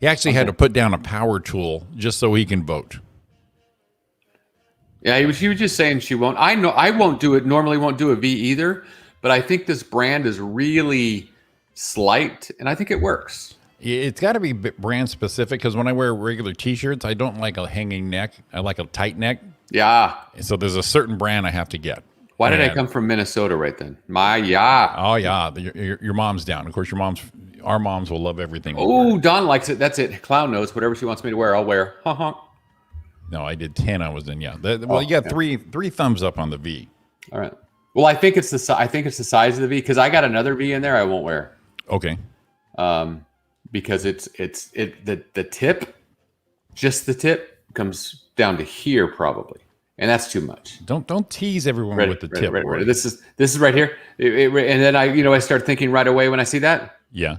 He actually had to put down a power tool just so he can vote. Yeah, he was just saying she won't. I know I won't do it. Normally won't do a V either, but I think this brand is really slight, and I think it works. It's got to be brand specific because when I wear regular T-shirts, I don't like a hanging neck. I like a tight neck. Yeah. So there's a certain brand I have to get. Why did I come from Minnesota right then? Oh yeah, your mom's down. Of course, our moms will love everything. Oh, Dawn likes it. That's it. Clown nose. Whatever she wants me to wear, I'll wear. No, I did 10. I was in. Yeah. You got three thumbs up on the V. All right. Well, I think it's the size of the V because I got another V in there. I won't wear. Okay. Because the tip, just the tip comes down to here probably. And that's too much. Don't tease everyone with the tip. Ready. This is right here. And then I start thinking right away when I see that. Yeah.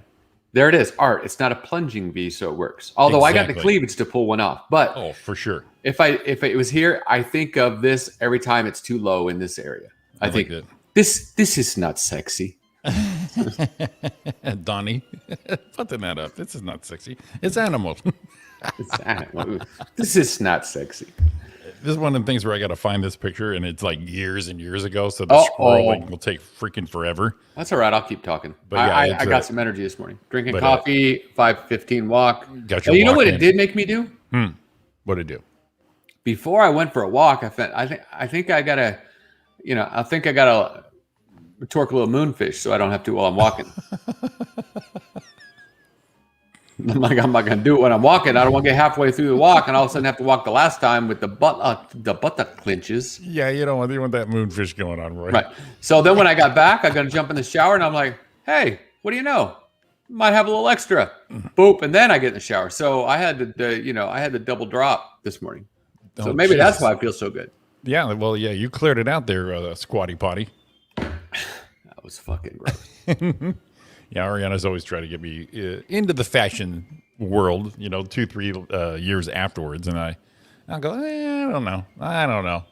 There it is. Art. It's not a plunging V, so it works. Although I got the cleavage to pull one off. But for sure. If it was here, I think of this every time it's too low in this area. I think that. This is not sexy. Donnie, button that up. This is not sexy. It's animal. This is not sexy. This is one of the things where I got to find this picture, and it's like years and years ago, so the scrolling will take freaking forever. That's all right. I'll keep talking. But yeah, I got some energy this morning. Drinking coffee, 5:15 walk. You know what it did make me do? What did it do? Before I went for a walk, I think I gotta torque a little moonfish so I don't have to while I'm walking. I'm not gonna do it when I'm walking. I don't want to get halfway through the walk and all of a sudden have to walk the last time with the buttock clinches. Yeah, you don't want that moonfish going on, Roy. Right. So then when I got back, I'm gonna jump in the shower and I'm like, hey, what do you know? Might have a little extra. Boop, and then I get in the shower. So I had to double drop this morning. So maybe that's why I feel so good. Yeah, well, yeah, you cleared it out there, Squatty Potty. That was fucking gross. Yeah, Ariana's always trying to get me into the fashion world, 2-3 years afterwards. And I'll go, I don't know.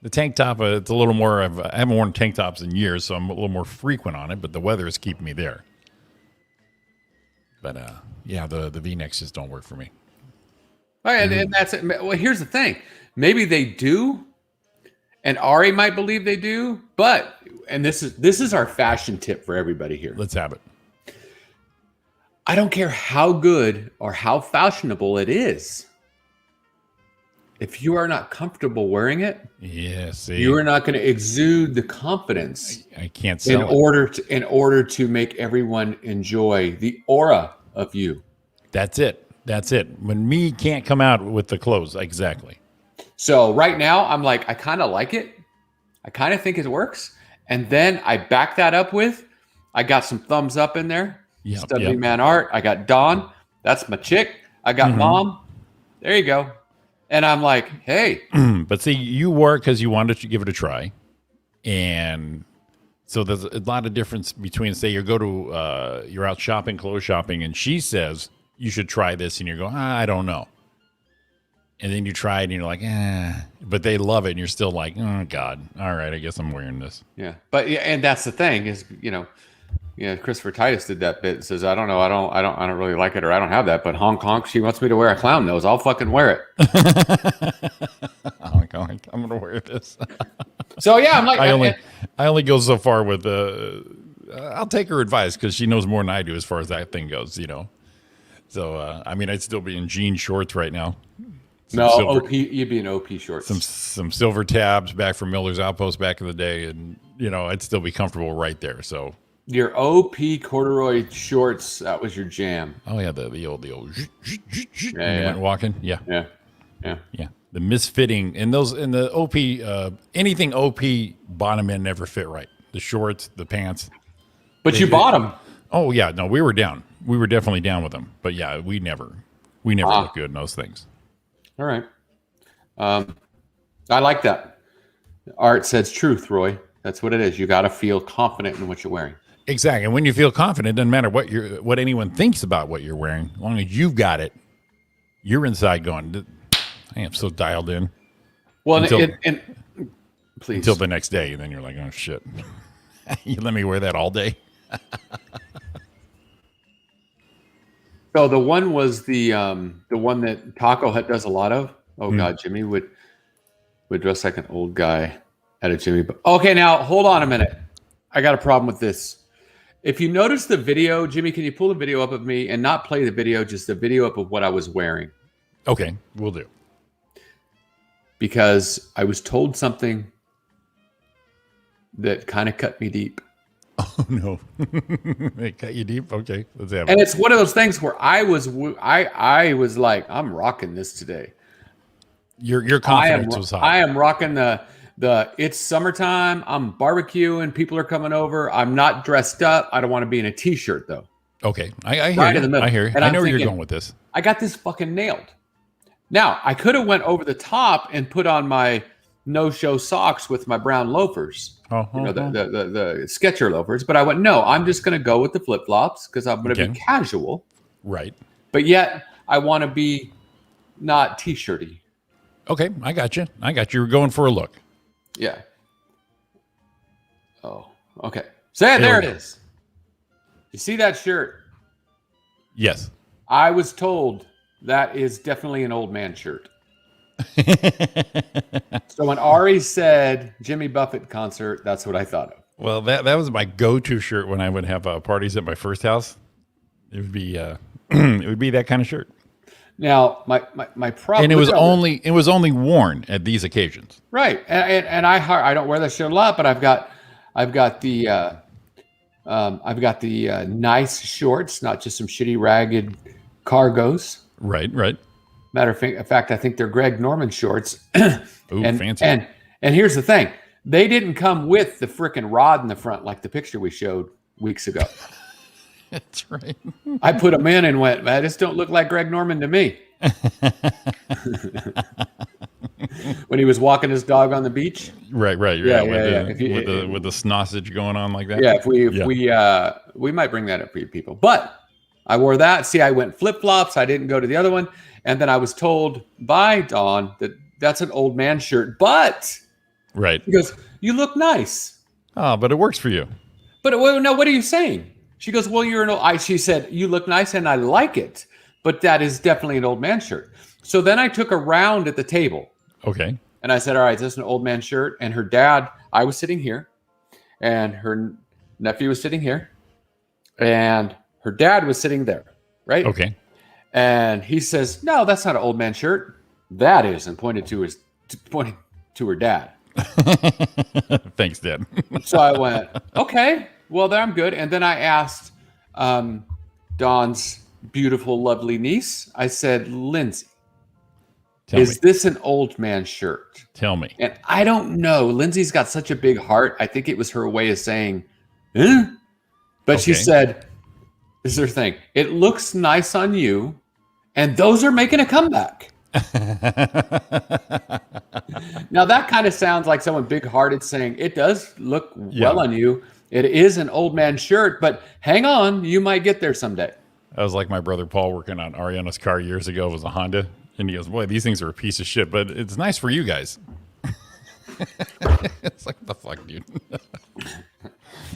The tank top, it's a little more, I haven't worn tank tops in years, so I'm a little more frequent on it, but the weather is keeping me there. But yeah, the V-necks just don't work for me. All right, and that's it. Well, here's the thing. Maybe they do, and Ari might believe they do, but, and this is our fashion tip for everybody here. Let's have it. I don't care how good or how fashionable it is. If you are not comfortable wearing it, Yeah, see, you are not going to exude the confidence I can't sell in order to make everyone enjoy the aura of you. That's it. That's it. When me can't come out with the clothes, exactly. So right now, I'm like, I kind of like it. I kind of think it works. And then I back that up with, I got some thumbs up in there. Yep, Studley yep. Man Art. I got Dawn. That's my chick. I got Mom. There you go. And I'm like, hey. But see, you wore it because you wanted to give it a try. And so there's a lot of difference between, say, you're out shopping, clothes shopping, and she says you should try this, and you go, I don't know. And then you try it, and you're like, but they love it, and you're still like, oh God, all right, I guess I'm wearing this. Yeah, but yeah, and that's the thing is, Christopher Titus did that bit. Says, I don't know, I don't really like it, or I don't have that, but honk honk, she wants me to wear a clown nose. I'll fucking wear it. Honk honk, I'm gonna wear this. So yeah, I'm like, I only go so far with I'll take her advice because she knows more than I do as far as that thing goes, So I mean, I'd still be in jean shorts right now. OP, you'd be in OP shorts. Some silver tabs back from Miller's Outpost back in the day, and I'd still be comfortable right there. So your OP corduroy shorts, that was your jam. Oh yeah, the old yeah. Went walking, yeah. The misfitting and the OP anything OP bottom end never fit right. The shorts, the pants. But you bought them. Oh yeah, no, we were down. We were definitely down with them. But yeah, we never look good in those things. All right. I like that. Art says truth, Roy. That's what it is. You got to feel confident in what you're wearing. Exactly. And when you feel confident, it doesn't matter what anyone thinks about what you're wearing. As long as you've got it, you're inside going, I am so dialed in. Well, please. Until the next day, and then you're like, oh shit. You let me wear that all day? So the one was the one that Taco Hut does a lot of. Oh God, Jimmy would dress like an old guy at a Jimmy. Okay, now hold on a minute. I got a problem with this. If you notice the video, Jimmy, can you pull the video up of me and not play the video, just the video up of what I was wearing? Okay, we'll do. Because I was told something that kind of cut me deep. Oh no, they cut you deep. Okay, let's have it. And it's one of those things where I was like, I'm rocking this today. Your confidence was high. I am rocking the it's summertime. I'm barbecuing. People are coming over. I'm not dressed up. I don't want to be in a t-shirt though. Okay, I hear right you. In the middle. I hear you. And I know where you're going with this. I got this fucking nailed. Now I could have went over the top and put on my no-show socks with my brown loafers. The Sketcher loafers, but I went, no, I'm just going to go with the flip-flops because I'm going to be casual. Right. But yet I want to be not t-shirty. Okay, I got you. You were going for a look. Yeah. Oh, okay. There it is. You see that shirt? Yes. I was told that is definitely an old man shirt. So when Ari said Jimmy Buffett concert, that's what I thought of. Well, that was my go-to shirt when I would have parties at my first house. It would be that kind of shirt. Now my problem, and it was only worn at these occasions, right? And I don't wear that shirt a lot, but I've got the nice shorts, not just some shitty ragged cargos. Right. Matter of fact, I think they're Greg Norman shorts. Ooh, fancy. And here's the thing. They didn't come with the frickin' rod in the front like the picture we showed weeks ago. That's right. I put them in and went, man, this don't look like Greg Norman to me. When he was walking his dog on the beach. Right. Yeah. With the snossage going on like that. Yeah, if we might bring that up for you people. But I wore that. See, I went flip-flops. I didn't go to the other one. And then I was told by Dawn that that's an old man shirt. But right. He goes, you look nice. Oh, but it works for you. But no, what are you saying? She goes, well, she said, you look nice and I like it. But that is definitely an old man shirt. So then I took a round at the table. Okay. And I said, all right, is this an old man shirt? And her dad, I was sitting here. And her nephew was sitting here. And her dad was sitting there. right? Okay. And he says, "No, that's not an old man shirt. That is," and pointed to her dad. Thanks, Dad. So I went, "Okay, well, then I'm good." And then I asked Dawn's beautiful, lovely niece. I said, "Lindsay, is this an old man shirt?" Tell me. And I don't know. Lindsay's got such a big heart. I think it was her way of saying, eh? But she said, "This is her thing. It looks nice on you, and those are making a comeback." Now that kind of sounds like someone big-hearted saying, "It does look well on you. It is an old man shirt, but hang on, you might get there someday." I was like my brother Paul working on Ariana's car years ago. It was a Honda. And he goes, "Boy, these things are a piece of shit, but it's nice for you guys." It's like, the fuck, dude?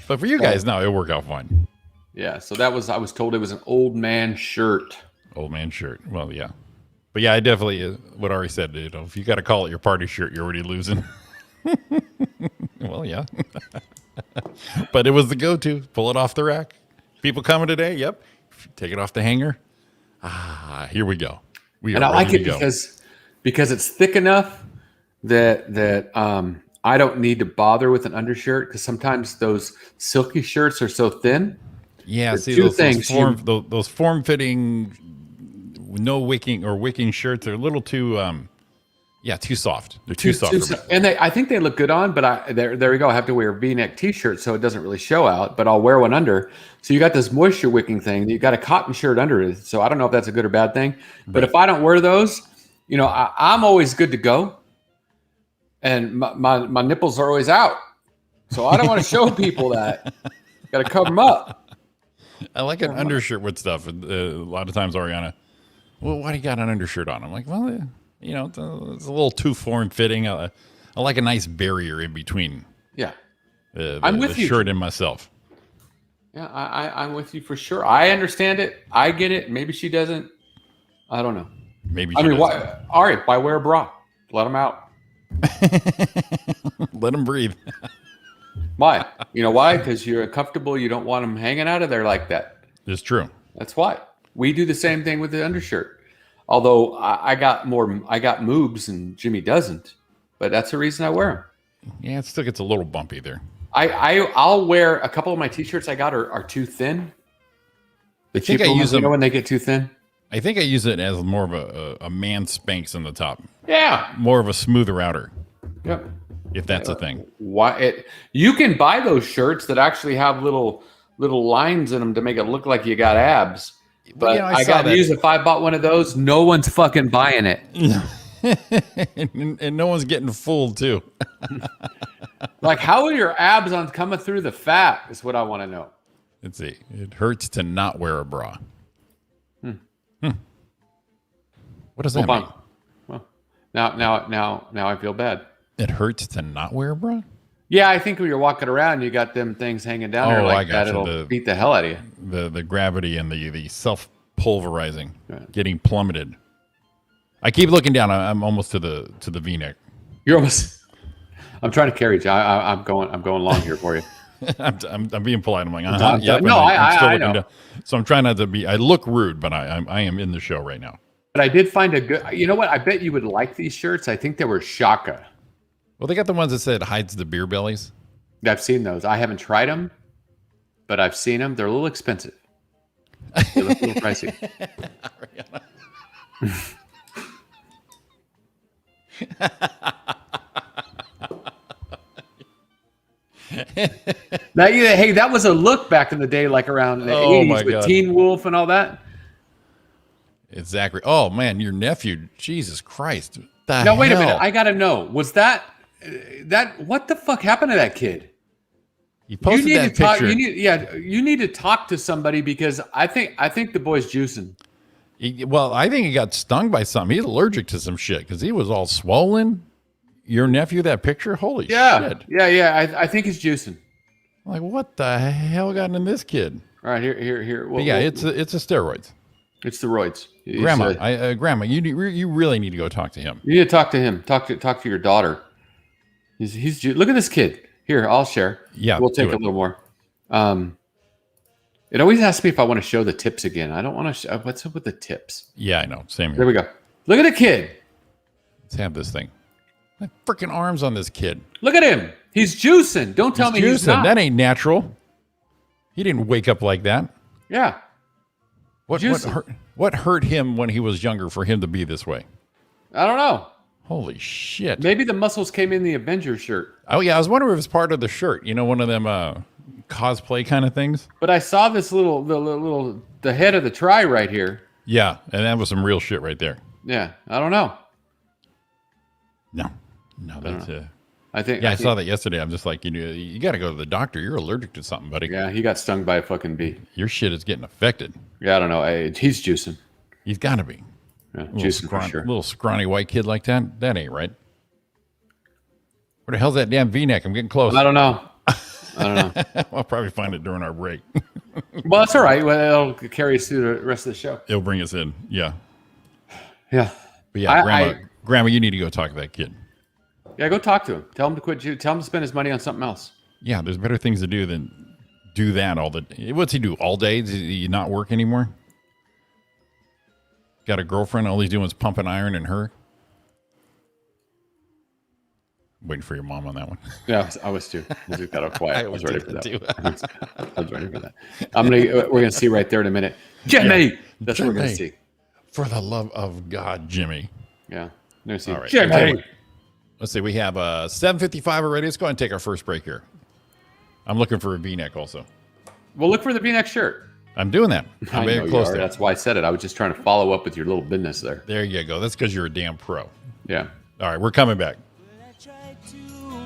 But for you guys, no, it'll work out fine. Yeah, so I was told it was an old man shirt. Old man shirt. Well, yeah. But yeah, I definitely, what Ari said, if you got to call it your party shirt, you're already losing. Well, yeah. But it was the go-to. Pull it off the rack. People coming today? Yep. Take it off the hanger. Here we go. And I like it because it's thick enough that I don't need to bother with an undershirt, because sometimes those silky shirts are so thin. Yeah, see those form-fitting, no wicking or wicking shirts are a little too too soft. They're too soft for me. And I think they look good on, but there we go. I have to wear a V-neck T-shirt so it doesn't really show out, but I'll wear one under. So you got this moisture wicking thing. You got a cotton shirt under it. So I don't know if that's a good or bad thing. But if I don't wear those, I'm always good to go. And my nipples are always out. So I don't want to show people that. Got to cover them up. I like an undershirt with stuff. A lot of times, Ariana, well, why do you got an undershirt on? I'm like, well, it's a little too form-fitting. I like a nice barrier in between. Yeah. I'm with you. Shirt and myself. Yeah, I'm with you for sure. I understand it. I get it. Maybe she doesn't. I don't know. Maybe she doesn't. Why wear a bra? Let them out. Let them breathe. Why? You know why? Because you're comfortable. You don't want them hanging out of there like that. It's true. That's why. We do the same thing with the undershirt. Although I got moobs and Jimmy doesn't. But that's the reason I wear them. Yeah, it still gets a little bumpy there. I'll wear a couple of my T-shirts I got are too thin. I think I use them when they get too thin. I think I use it as more of a man Spanx on the top. Yeah, more of a smoother outer. Yep. If that's a thing. You can buy those shirts that actually have little lines in them to make it look like you got abs. But I got news: if I bought one of those, no one's fucking buying it. and no one's getting fooled too. Like, how are your abs on coming through the fat is what I want to know. Let's see. It hurts to not wear a bra. What does that mean? Well, now I feel bad. It hurts to not wear a bra? Yeah, I think when you're walking around, you got them things hanging down there like that. It'll beat the hell out of you. The gravity and the self-pulverizing, getting plummeted. I keep looking down. I'm almost to the V-neck. You're almost. I'm trying to carry you. I'm going long here for you. I'm being polite. I'm like, I'm still I know. Down. So I'm trying not to be. I look rude, but I am in the show right now. But I did find a good. You know what? I bet you would like these shirts. I think they were Shaka. Well, they got the ones that said hides the beer bellies. I've seen those. I haven't tried them, but I've seen them. They're a little expensive. They look a little pricey. Now, hey, that was a look back in the day, like around the 80s with Teen Wolf and all that. It's Zachary. Oh man, your nephew. Jesus Christ. Now wait a minute. I gotta know. Was that what the fuck happened to that kid? He posted that picture. You need to talk to somebody, because I think the boy's juicing. I think he got stung by something. He's allergic to some shit because he was all swollen. Your nephew, that picture? Holy shit. Yeah. I think he's juicing. Like, what the hell got into this kid? All right, here. It's a steroids. It's the roids. Grandma, you really need to go talk to him. You need to talk to him. Talk to your daughter. He's look at this kid. Here, I'll share. Yeah, we'll take a little more. It always asks me if I want to show the tips again. I don't want to. What's up with the tips? Yeah, I know. Same here. There we go. Look at the kid. Let's have this thing. That freaking arms on this kid. Look at him. He's juicing. Don't tell me he's not. That ain't natural. He didn't wake up like that. Yeah. What hurt him when he was younger for him to be this way? I don't know. Holy shit. Maybe the muscles came in the Avengers shirt. Oh, yeah. I was wondering if it's part of the shirt. You know, one of them cosplay kind of things. But I saw this the head of the try right here. Yeah. And that was some real shit right there. Yeah. I don't know. No, that's I saw that yesterday. I'm just like, you got to go to the doctor. You're allergic to something, buddy. Yeah, he got stung by a fucking bee. Your shit is getting affected. Yeah, I don't know. He's juicing. He's got to be. Yeah, juicing for sure. Little scrawny white kid like that. That ain't right. Where the hell's that damn V-neck? I'm getting close. I don't know. I'll probably find it during our break. Well, that's all right. Well, it'll carry us through the rest of the show. It'll bring us in. Yeah. Yeah. But yeah, Grandma, you need to go talk to that kid. Yeah, go talk to him. Tell him to quit. Tell him to spend his money on something else. Yeah, there's better things to do than do that all the. What's he do all day? Does he not work anymore? Got a girlfriend. All he's doing is pumping iron in her. Waiting for your mom on that one. Yeah, I was too. I was got all quiet. I was ready for that. Too. I was ready for that. We're gonna see right there in a minute. Jimmy. Yeah. That's Jimmy. What we're gonna see. For the love of God, Jimmy. Yeah. We're see. All right. Jimmy. Let's see. We have 7:55 already. Let's go ahead and take our first break here. I'm looking for a V-neck also. Well, look for the V-neck shirt. I'm doing that. I'm very close there. That's why I said it. I was just trying to follow up with your little business there. There you go. That's because you're a damn pro. Yeah. All right. We're coming back. I tried to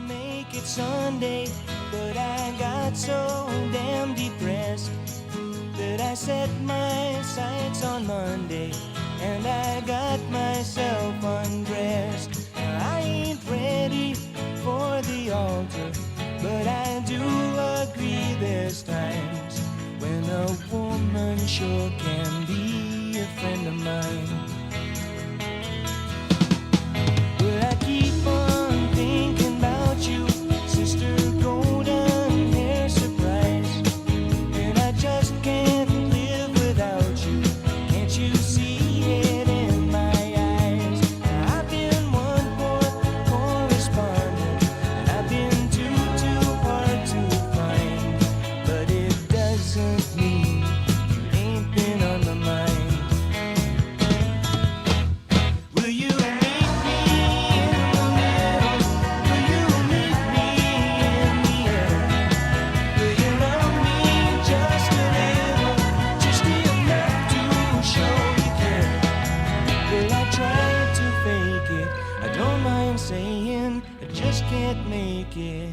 make it Sunday, but I got so damn depressed that I set my sights on Monday and I got myself undressed. I ain't ready for the altar, but I do agree there's times when a woman sure can be a friend of mine. But I keep on thinking about you, sister golden hair surprise, and I just can't live without you. Can't you see it in my eyes? I've been one poor correspondent, and I've been too hard to find, but it doesn't mean you ain't been on my mind. Will you meet me in the middle? Will you meet me in the air? Will you love me just a little, just enough to show you care? Will I try to fake it? I don't mind saying I just can't make it.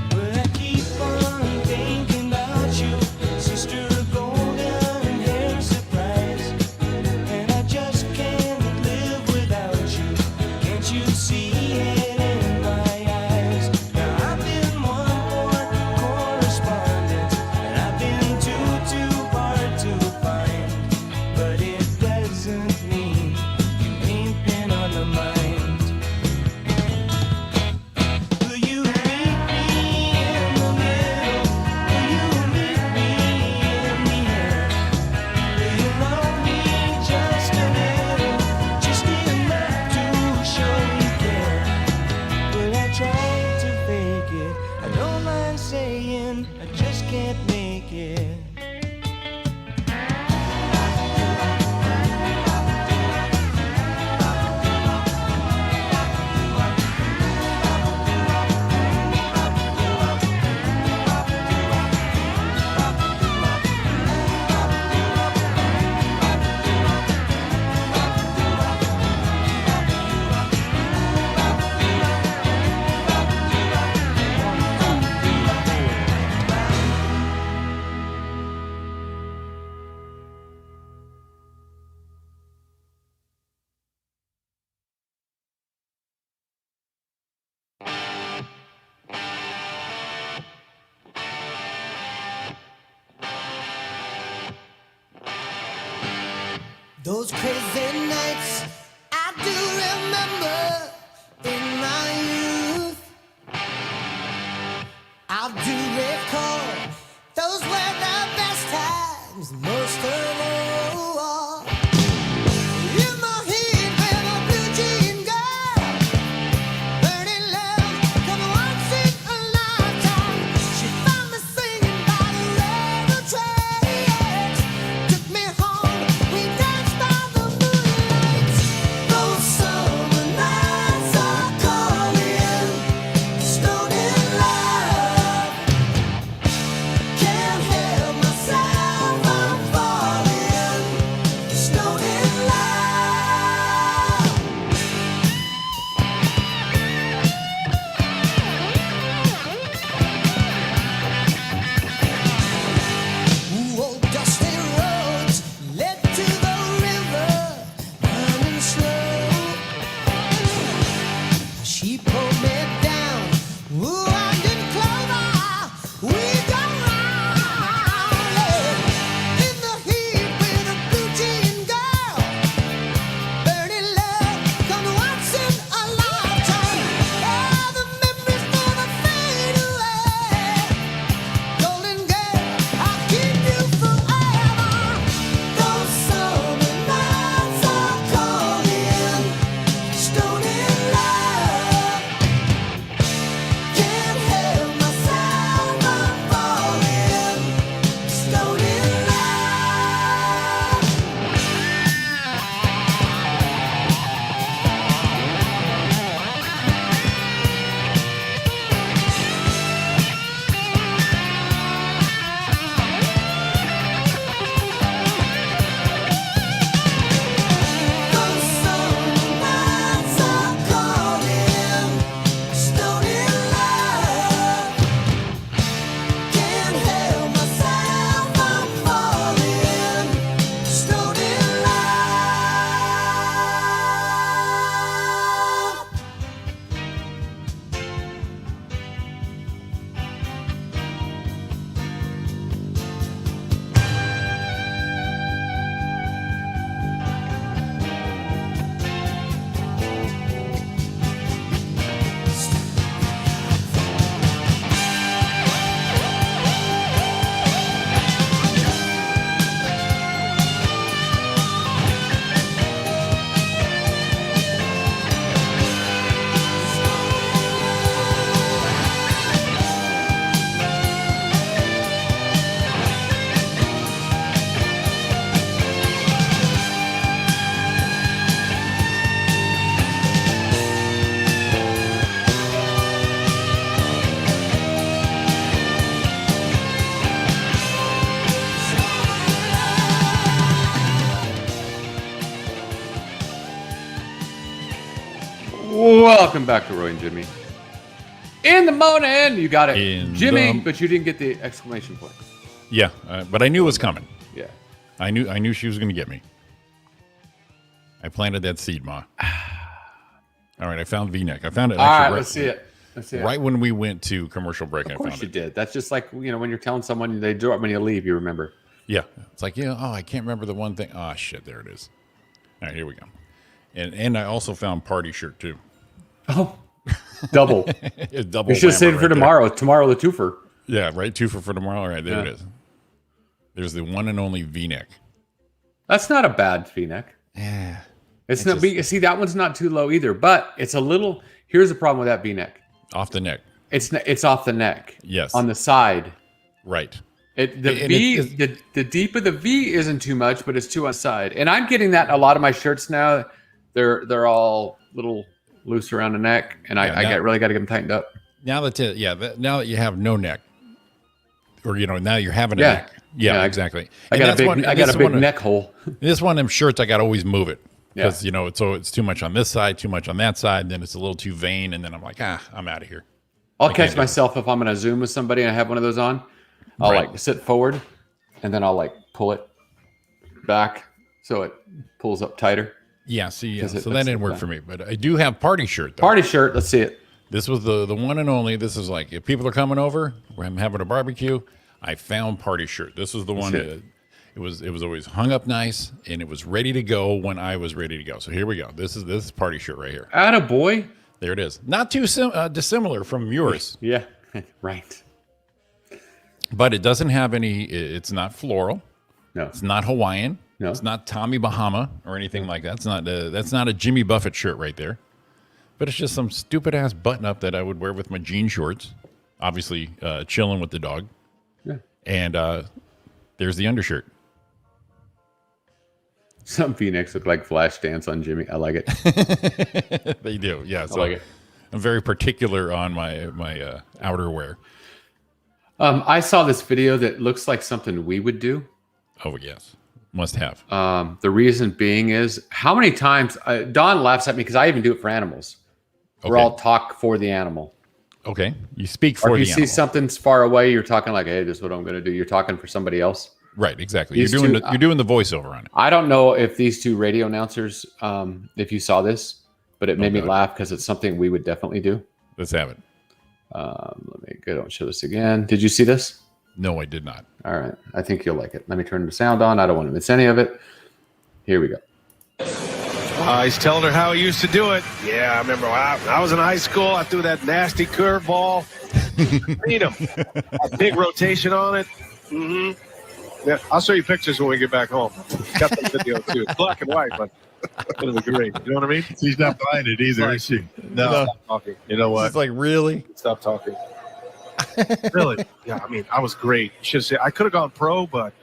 But I keep on thinking about you, sister golden hair surprise, and I just can't live without you. Can't you see it in my eyes? Now I've been one more correspondent, and I've been too hard to find, but it doesn't mean you ain't been on the mind. Will you meet me in the middle? Will you meet me in the air? Will you love me just a little, just enough to show you care? Will I try to fake it? I don't mind saying I just can't make it. Those crazy nights I do remember in my youth. I do recall those were the best times, most of all. In my heat with a blue jean girl, burning love, come once in a lifetime. She found me singing by the railroad tracks, took me home, we danced by the moonlight. Those summer nights are calling, stoned in love. Can't help myself, I'm falling, stoned in love. Ooh, old dusty roads led to the river, running slow. She pulled me down. Ooh, I didn't clover. We go round, in the heat with a blue jean girl. Burning love, come once in a lifetime. Oh, the memories never fade away. Golden girl, I'll keep you forever. Those summer nights are calling, stoned in love. Can't help myself, I'm falling, stoned in love. Those summer nights are calling, stoned in love. Can't help myself, I'm falling, stoned in love. Welcome back to Roy and Jimmy. In the morning, you got it, In Jimmy, the- but you didn't get the exclamation point. Yeah, but I knew it was coming. Yeah. I knew she was going to get me. I planted that seed, Ma. All right, I found V-neck. I found it. All right, actually let's see it. Let's see it. Right when we went to commercial break, I Of course found you it. did. That's just like, you know, when you're telling someone they do it when you leave, you remember. Yeah, it's like, oh, I can't remember the one thing. Oh shit, there it is. All right, here we go. And I also found party shirt too. Oh, double. It's double. You should have whammer saved it right for there. tomorrow. Tomorrow, the twofer. Yeah, right. Two for tomorrow. All right, there Yeah. it is. There's the one and only V-neck. That's not a bad V-neck. Yeah. It's not. See, that one's not too low either, but it's a little. Here's the problem with that V-neck. Off the neck. It's off the neck. Yes. On the side. Right. The And V, it- the deep of the V isn't too much, but it's too on the side. And I'm getting that in a lot of my shirts now. They're all little loose around the neck, and Yeah, I now- really got to get them tightened up. Now now that you have no neck, or now you're having a Yeah. neck. Yeah, Yeah, exactly. I And got a that's big one- I got this a big one- neck hole. This one of them shirts, I got to always move it because Yeah. it's too much on this side, too much on that side. Then it's a little too vain, and then I'm like, I'm out of here. I'll can't catch do it. myself if I'm going to Zoom with somebody and I have one of those on. I'll Right. like sit forward, and then I'll like pull it back so it pulls up tighter. Yeah, see, Because it- so that that's didn't the work thing. for me. But I do have party shirt though. Party shirt. Let's see it. This was the one and only. This is like if people are coming over, I'm having a barbecue. I found party shirt. This was the one. it. It was always hung up nice, and it was ready to go when I was ready to go. So here we go. This is party shirt right here. Attaboy. There it is. Not too dissimilar from yours. Yeah, right. But it doesn't have any. It's not floral. No. It's not Hawaiian. No. It's not Tommy Bahama or anything like that. That's not a Jimmy Buffett shirt right there. But it's just some stupid ass button up that I would wear with my jean shorts. Obviously, chilling with the dog. Yeah. And there's the undershirt. Some V-necks look like Flashdance on Jimmy. I like it. They do, yeah. So I like it. I'm very particular on my outerwear. I saw this video that looks like something we would do. Oh yes, must have. The reason being is how many times Don laughs at me because I even do it for animals. Where I'll talk for the animal. Okay, you speak for or if the you animal. see something's far away, you're talking like, "Hey, this is what I'm going to do." You're talking for somebody else. Right, exactly. These You're two, doing the voiceover on it. I don't know if these two radio announcers, if you saw this, but it made me laugh because it's something we would definitely do. Let's have it. Let me go and show this again. Did you see this? No, I did not. All right. I think you'll like it. Let me turn the sound on. I don't want to miss any of it. Here we go. He's telling her how he used to do it. Yeah, I remember when I was in high school. I threw that nasty curveball. Beat him. A big rotation on it. Mm-hmm. Yeah, I'll show you pictures when we get back home. Got the video too. Black and white, but it was great. You know what I mean? She's not buying it either, is she? No. Stop talking. You know what? It's like, really? Stop talking. Really? Yeah, I mean, I was great. Should have said I could have gone pro, but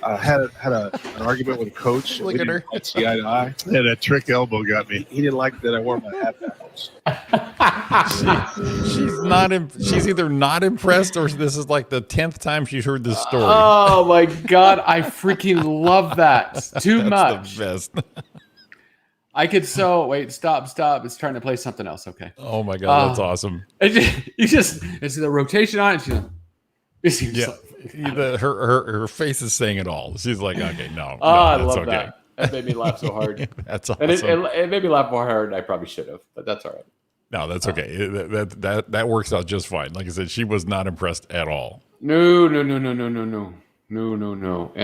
had an argument with a coach. Look at her. Didn't see eye to eye. Yeah, that trick elbow got me. He didn't like that I wore my hat backwards. She's either not impressed or this is like the 10th time she's heard this story. Oh my God. I freaking love that. Too much. The best. I could wait, stop. It's trying to play something else. Okay. Oh my God, that's awesome. It's the rotation on it. Her face is saying it all. She's like, okay, no, I that's love okay. that. That made me laugh so hard. That's awesome. And it made me laugh more hard than I probably should have, but that's all right. No, that's okay. That works out just fine. Like I said, she was not impressed at all. No. And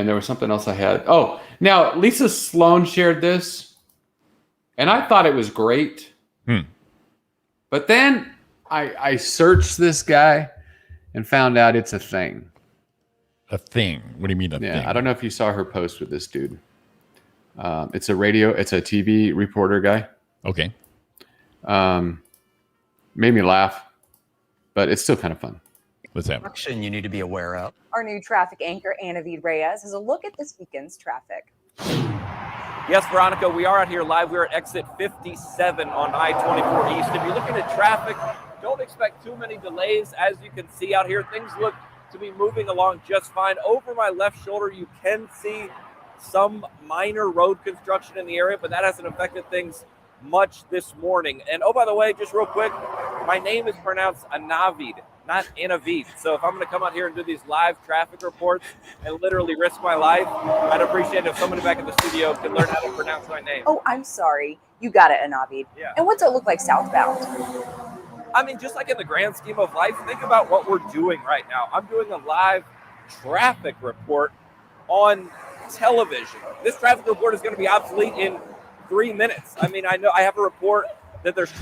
there was something else I had. Oh, now Lisa Sloan shared this, and I thought it was great. But then I searched this guy and found out it's a thing. A thing? What do you mean a thing? Yeah, I don't know if you saw her post with this dude. It's a TV reporter guy. Okay. Made me laugh, but it's still kind of fun. What's happening? Action you need to be aware of. Our new traffic anchor, Anavid Reyes, has a look at this weekend's traffic. Yes, Veronica, we are out here live. We're at exit 57 on I-24 East. If you're looking at traffic, don't expect too many delays. As you can see out here, things look to be moving along just fine. Over my left shoulder, you can see some minor road construction in the area, but that hasn't affected things much this morning. And oh, by the way, just real quick, my name is pronounced Anavid, not Anavid. So if I'm going to come out here and do these live traffic reports and literally risk my life, I'd appreciate it if somebody back in the studio could learn how to pronounce my name. Oh, I'm sorry. You got it, Anavid. Yeah. And what's it look like southbound? I mean, just like in the grand scheme of life, think about what we're doing right now. I'm doing a live traffic report on television. This traffic report is going to be obsolete in 3 minutes. I mean, I know I have a report that there's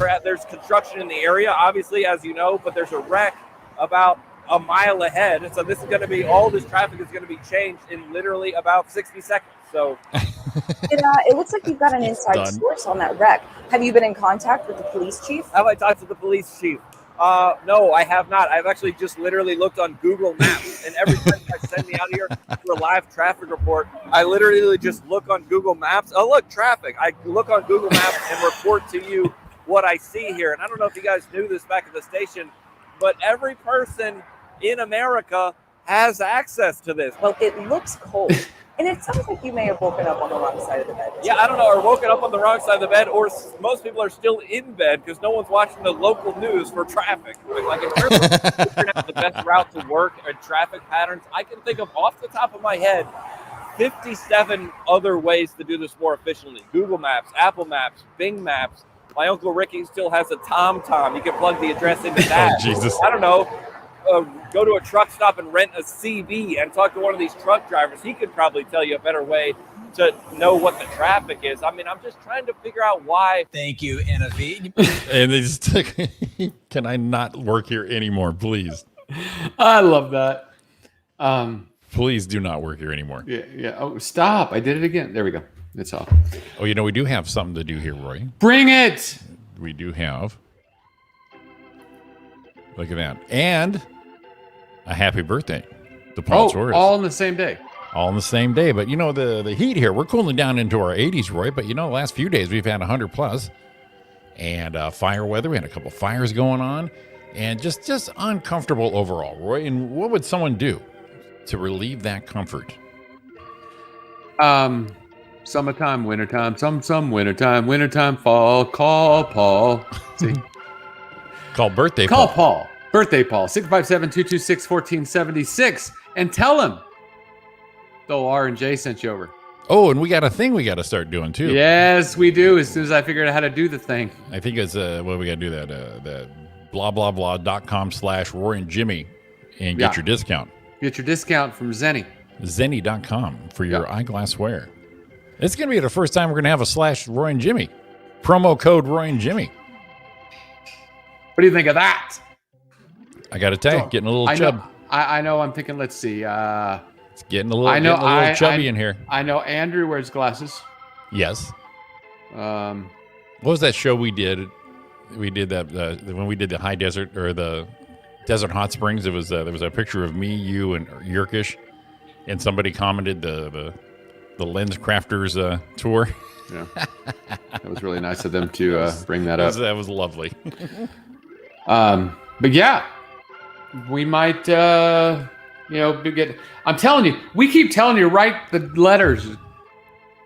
construction in the area, obviously, as you know, but there's a wreck about a mile ahead. And so this is going to be, all this traffic is going to be changed in literally about 60 seconds. So it looks like you've got an inside source on that wreck. Have you been in contact with the police chief? Have I talked to the police chief? No, I have not. I've actually just literally looked on Google Maps, and every time I send me out here for a live traffic report, I literally just look on Google Maps. Oh, look, traffic. I look on Google Maps and report to you what I see here. And I don't know if you guys knew this back at the station, but every person in America has access to this. Well, it looks cold. And it sounds like you may have woken up on the wrong side of the bed. Yeah, I don't know, or woken up on the wrong side of the bed, or most people are still in bed because no one's watching the local news for traffic. Like in terms of figuring out the best route to work and traffic patterns, I can think of off the top of my head 57 other ways to do this more efficiently. Google Maps, Apple Maps, Bing Maps. My Uncle Ricky still has a TomTom. You can plug the address into that. Oh, Jesus. I don't know. go to a truck stop and rent a CB and talk to one of these truck drivers. He could probably tell you a better way to know what the traffic is. I mean, I'm just trying to figure out why. Thank you, Inavi. And they just can I not work here anymore, please? I love that. Please do not work here anymore. Yeah. Oh, stop. I did it again. There we go. It's off. Oh, we do have something to do here, Roy. Bring it. We do have. Look at that. And a happy birthday to Paul Torres. All on the same day. All on the same day. But, the heat here, we're cooling down into our 80s, Roy. But, the last few days we've had 100 plus. And fire weather. We had a couple fires going on. And just uncomfortable overall, Roy. And what would someone do to relieve that comfort? Summertime, wintertime, some wintertime, fall. Call Paul. See? Call birthday Call Paul. Paul. Birthday Paul. 657-226-1476. And tell him the R&J sent you over. Oh, and we got a thing we got to start doing, too. Yes, we do. As soon as I figured out how to do the thing. I think it's, we got to do that blah.com/Roy and Jimmy and get your discount. Get your discount from Zenny. Zenny.com for your eyeglass wear. It's going to be the first time we're going to have a /Roy and Jimmy. Promo code Roy and Jimmy. What do you think of that? I got to tell you, getting a little chub. I know. I'm thinking, let's see. It's getting a little chubby in here. I know Andrew wears glasses. Yes. What was that show we did? We did that when we did the high desert or the desert hot springs. It was there was a picture of me, you, and Yerkish, and somebody commented the Lens Crafters tour. Yeah, that was really nice of them to bring that up. That was lovely. But yeah, we might, I'm telling you, we keep telling you, write the letters.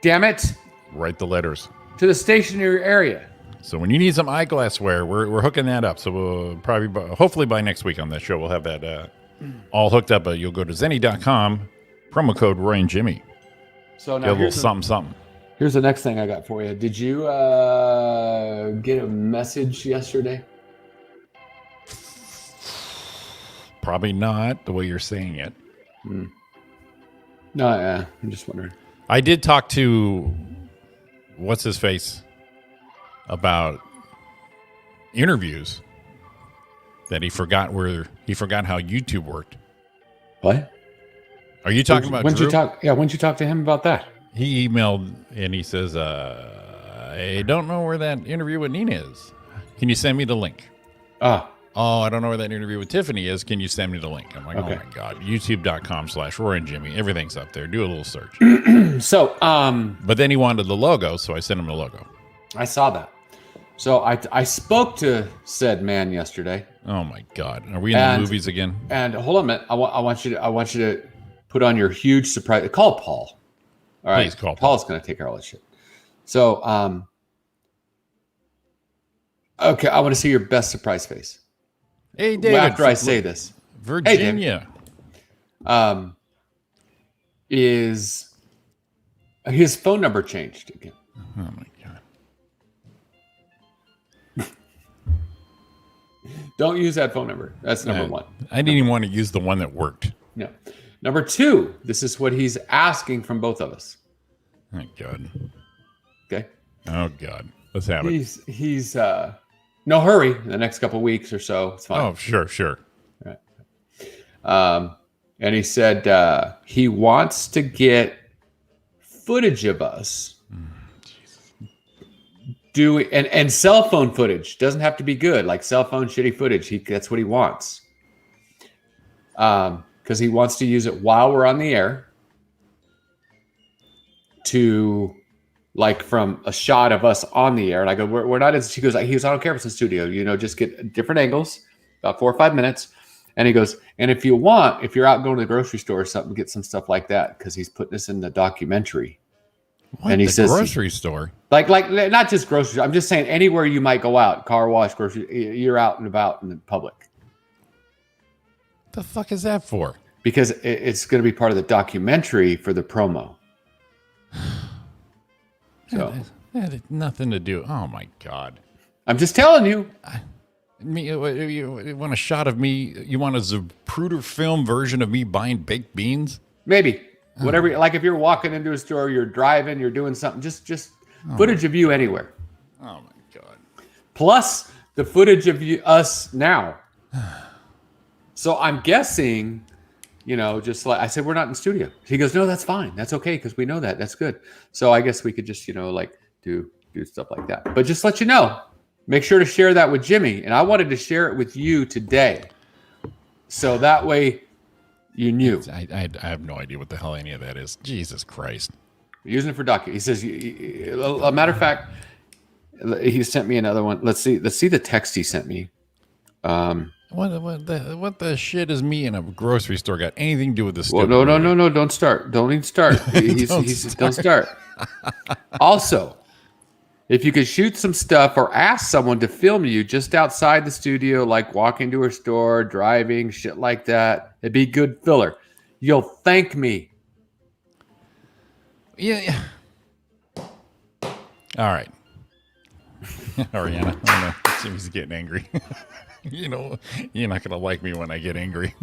Damn it! Write the letters to the stationery area. So when you need some eyeglass wear, we're hooking that up. So we'll hopefully by next week on that show, we'll have that all hooked up. You'll go to Zenny.com, promo code Roy and Jimmy. So now get a little something. Here's the next thing I got for you. Did you get a message yesterday? Probably not the way you're saying it. No, I'm just wondering. I did talk to what's his face about interviews that he forgot how YouTube worked. What? Are you talking about Drew? When'd you talk to him about that? He emailed and he says, I don't know where that interview with Nina is. Can you send me the link? Oh, I don't know where that interview with Tiffany is. Can you send me the link? I'm like, okay. Oh my God. YouTube.com/Roy and Jimmy. Everything's up there. Do a little search. But then he wanted the logo, so I sent him the logo. I saw that. So I spoke to said man yesterday. Oh my God. Are we in the movies again? And hold on a minute. I want you to put on your huge surprise. Call Paul. All right. Please call Paul. Paul's going to take care of all this shit. So, okay. I want to see your best surprise face. Hey, David. After I say this. Virginia. Hey, is his phone number changed again? Oh my God. Don't use that phone number. That's number one. I didn't even want to use the one that worked. No. Number two, this is what he's asking from both of us. Oh, God. Okay. Oh, God. Let's have it. He's no hurry in the next couple of weeks or so. It's fine. Oh, sure. All right. And he said he wants to get footage of us. And cell phone footage. Doesn't have to be good, like cell phone shitty footage. That's what he wants. Because he wants to use it while we're on the air to, like, from a shot of us on the air. And I go, we're not in, she goes, I don't care if it's a studio, just get different angles, about 4 or 5 minutes. And he goes, and if you're out going to the grocery store or something, get some stuff like that, because he's putting this in the documentary. What, and he says, grocery store? Like not just grocery. I'm just saying anywhere you might go out, car wash, grocery, you're out and about in the public. The fuck is that for? Because it's going to be part of the documentary for the promo. So that had nothing to do. Oh my God! I'm just telling you. Me, you want a shot of me? You want a Zapruder film version of me buying baked beans? Maybe. Whatever. Like if you're walking into a store, you're driving, you're doing something, just footage of you anywhere. Oh my God. Plus the footage of us now. So I'm guessing, just like I said, we're not in studio. He goes, no, that's fine. That's okay. Cause we know that. That's good. So I guess we could just, like do stuff like that. But just let you know, make sure to share that with Jimmy. And I wanted to share it with you today. So that way you knew. I have no idea what the hell any of that is. Jesus Christ. Using it for docu. He says, a matter of fact, he sent me another one. Let's see the text he sent me. What the shit is me in a grocery store got anything to do with this? Well, no, don't start. Don't even start. Don't start. Also, if you could shoot some stuff or ask someone to film you just outside the studio, like walking to a store, driving, shit like that, it'd be good filler. You'll thank me. Yeah. All right. Ariana, I know. Jimmy's getting angry. You're not going to like me when I get angry.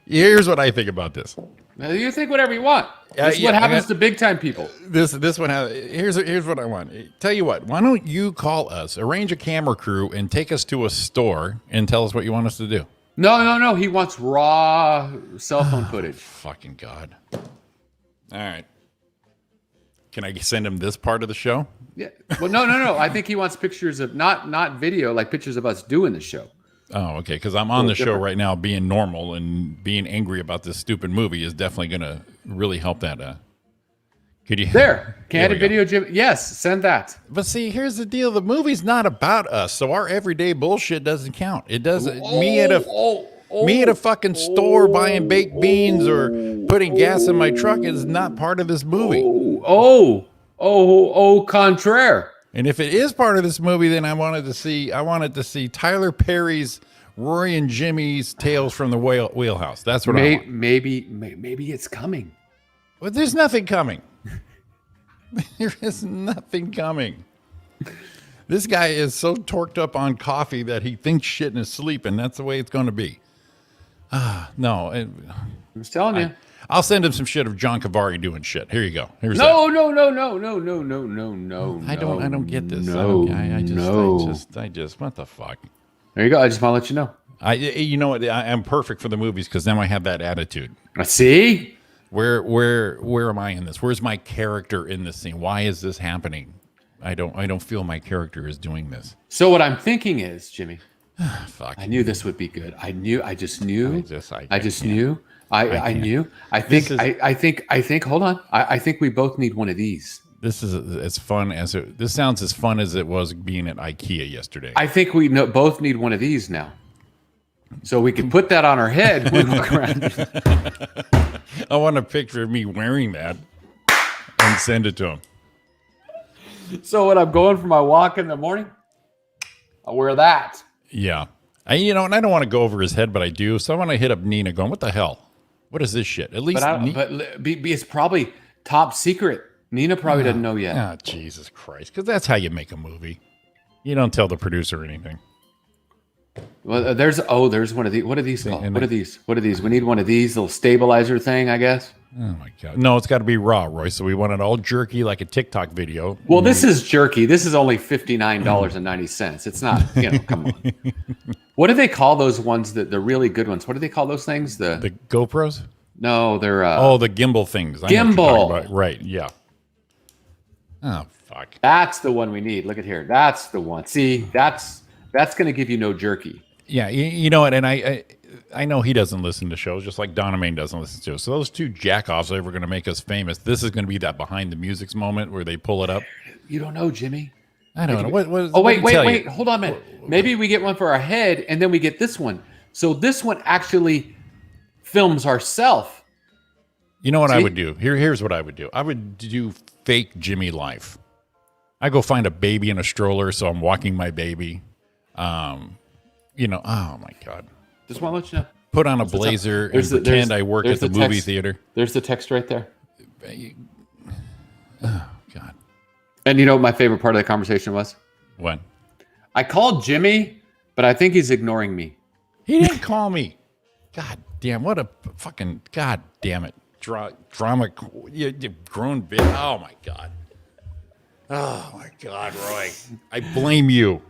Here's what I think about this. Now, you think whatever you want. This is what happens to big time people. This one. Here's what I want. Tell you what. Why don't you call us, arrange a camera crew, and take us to a store and tell us what you want us to do? No. He wants raw cell phone footage. Fucking God. All right. Can I send him this part of the show? Yeah. Well, no. I think he wants pictures of not video, like pictures of us doing the show. Oh, okay. Because I'm on the show right now, being normal and being angry about this stupid movie is definitely going to really help that. Could you? Candid video, Jim. Yes, send that. But see, here's the deal: the movie's not about us, so our everyday bullshit doesn't count. It doesn't. Me at a fucking store buying baked beans or putting gas in my truck is not part of this movie. Contraire. And if it is part of this movie, then I wanted to see Tyler Perry's Rory and Jimmy's Tales from the Wheelhouse. That's what I want. Maybe it's coming. But there's nothing coming. There is nothing coming. This guy is so torqued up on coffee that he thinks shit in his sleep, and that's the way it's going to be. No. I was telling you. I'll send him some shit of John Cavari doing shit. Here you go. Here's No. I don't get this. I just what the fuck? There you go. I just want to let you know. You know what? I'm perfect for the movies because then I have that attitude. See? Where am I in this? Where's my character in this scene? Why is this happening? I don't feel my character is doing this. So what I'm thinking is, Jimmy, fuck. I knew this would be good. I just knew. I think. Hold on. I think we both need one of these. This is as fun as it. This sounds as fun as it was being at IKEA yesterday. I think we both need one of these now, so we can put that on our head when we look around. I want a picture of me wearing that and send it to him. So when I'm going for my walk in the morning, I wear that. Yeah. And I don't want to go over his head, but I do. So I want to hit up Nina going, what the hell? What is this shit? At least. But it's probably top secret. Nina probably doesn't know yet. Oh, Jesus Christ. Because that's how you make a movie. You don't tell the producer anything. Well, there's one of these. What are these called? What are these? We need one of these little stabilizer thing, I guess. Oh my God. No, it's got to be raw, Roy. So we want it all jerky like a TikTok video. Well, this is jerky. This is only $59.90. It's not, come on. What do they call those ones the really good ones? What do they call those things? The GoPros? No, they're the gimbal things. Gimbal. Right, yeah. Oh, fuck. That's the one we need. Look at here. That's the one. See, that's going to give you no jerky. Yeah, you know what? And I know he doesn't listen to shows, just like Donna Main doesn't listen to us. So those two jackoffs are ever going to make us famous. This is going to be that behind the music moment where they pull it up. You don't know, Jimmy. I don't know. Wait. Hold on a minute. Maybe we get one for our head, and then we get this one. So this one actually films ourselves. You know what I would do? Here's what I would do. I would do fake Jimmy life. I go find a baby in a stroller, so I'm walking my baby. Oh my God. Just want to let you know. Put on a blazer and pretend I work at the movie theater. There's the text right there. Oh, God. And you know what my favorite part of the conversation was? When? I called Jimmy but I think he's ignoring me. He didn't call me. God damn, what a fucking, God damn it. Drama, you grown bitch. Oh, my God. Oh, my God, Roy. I blame you.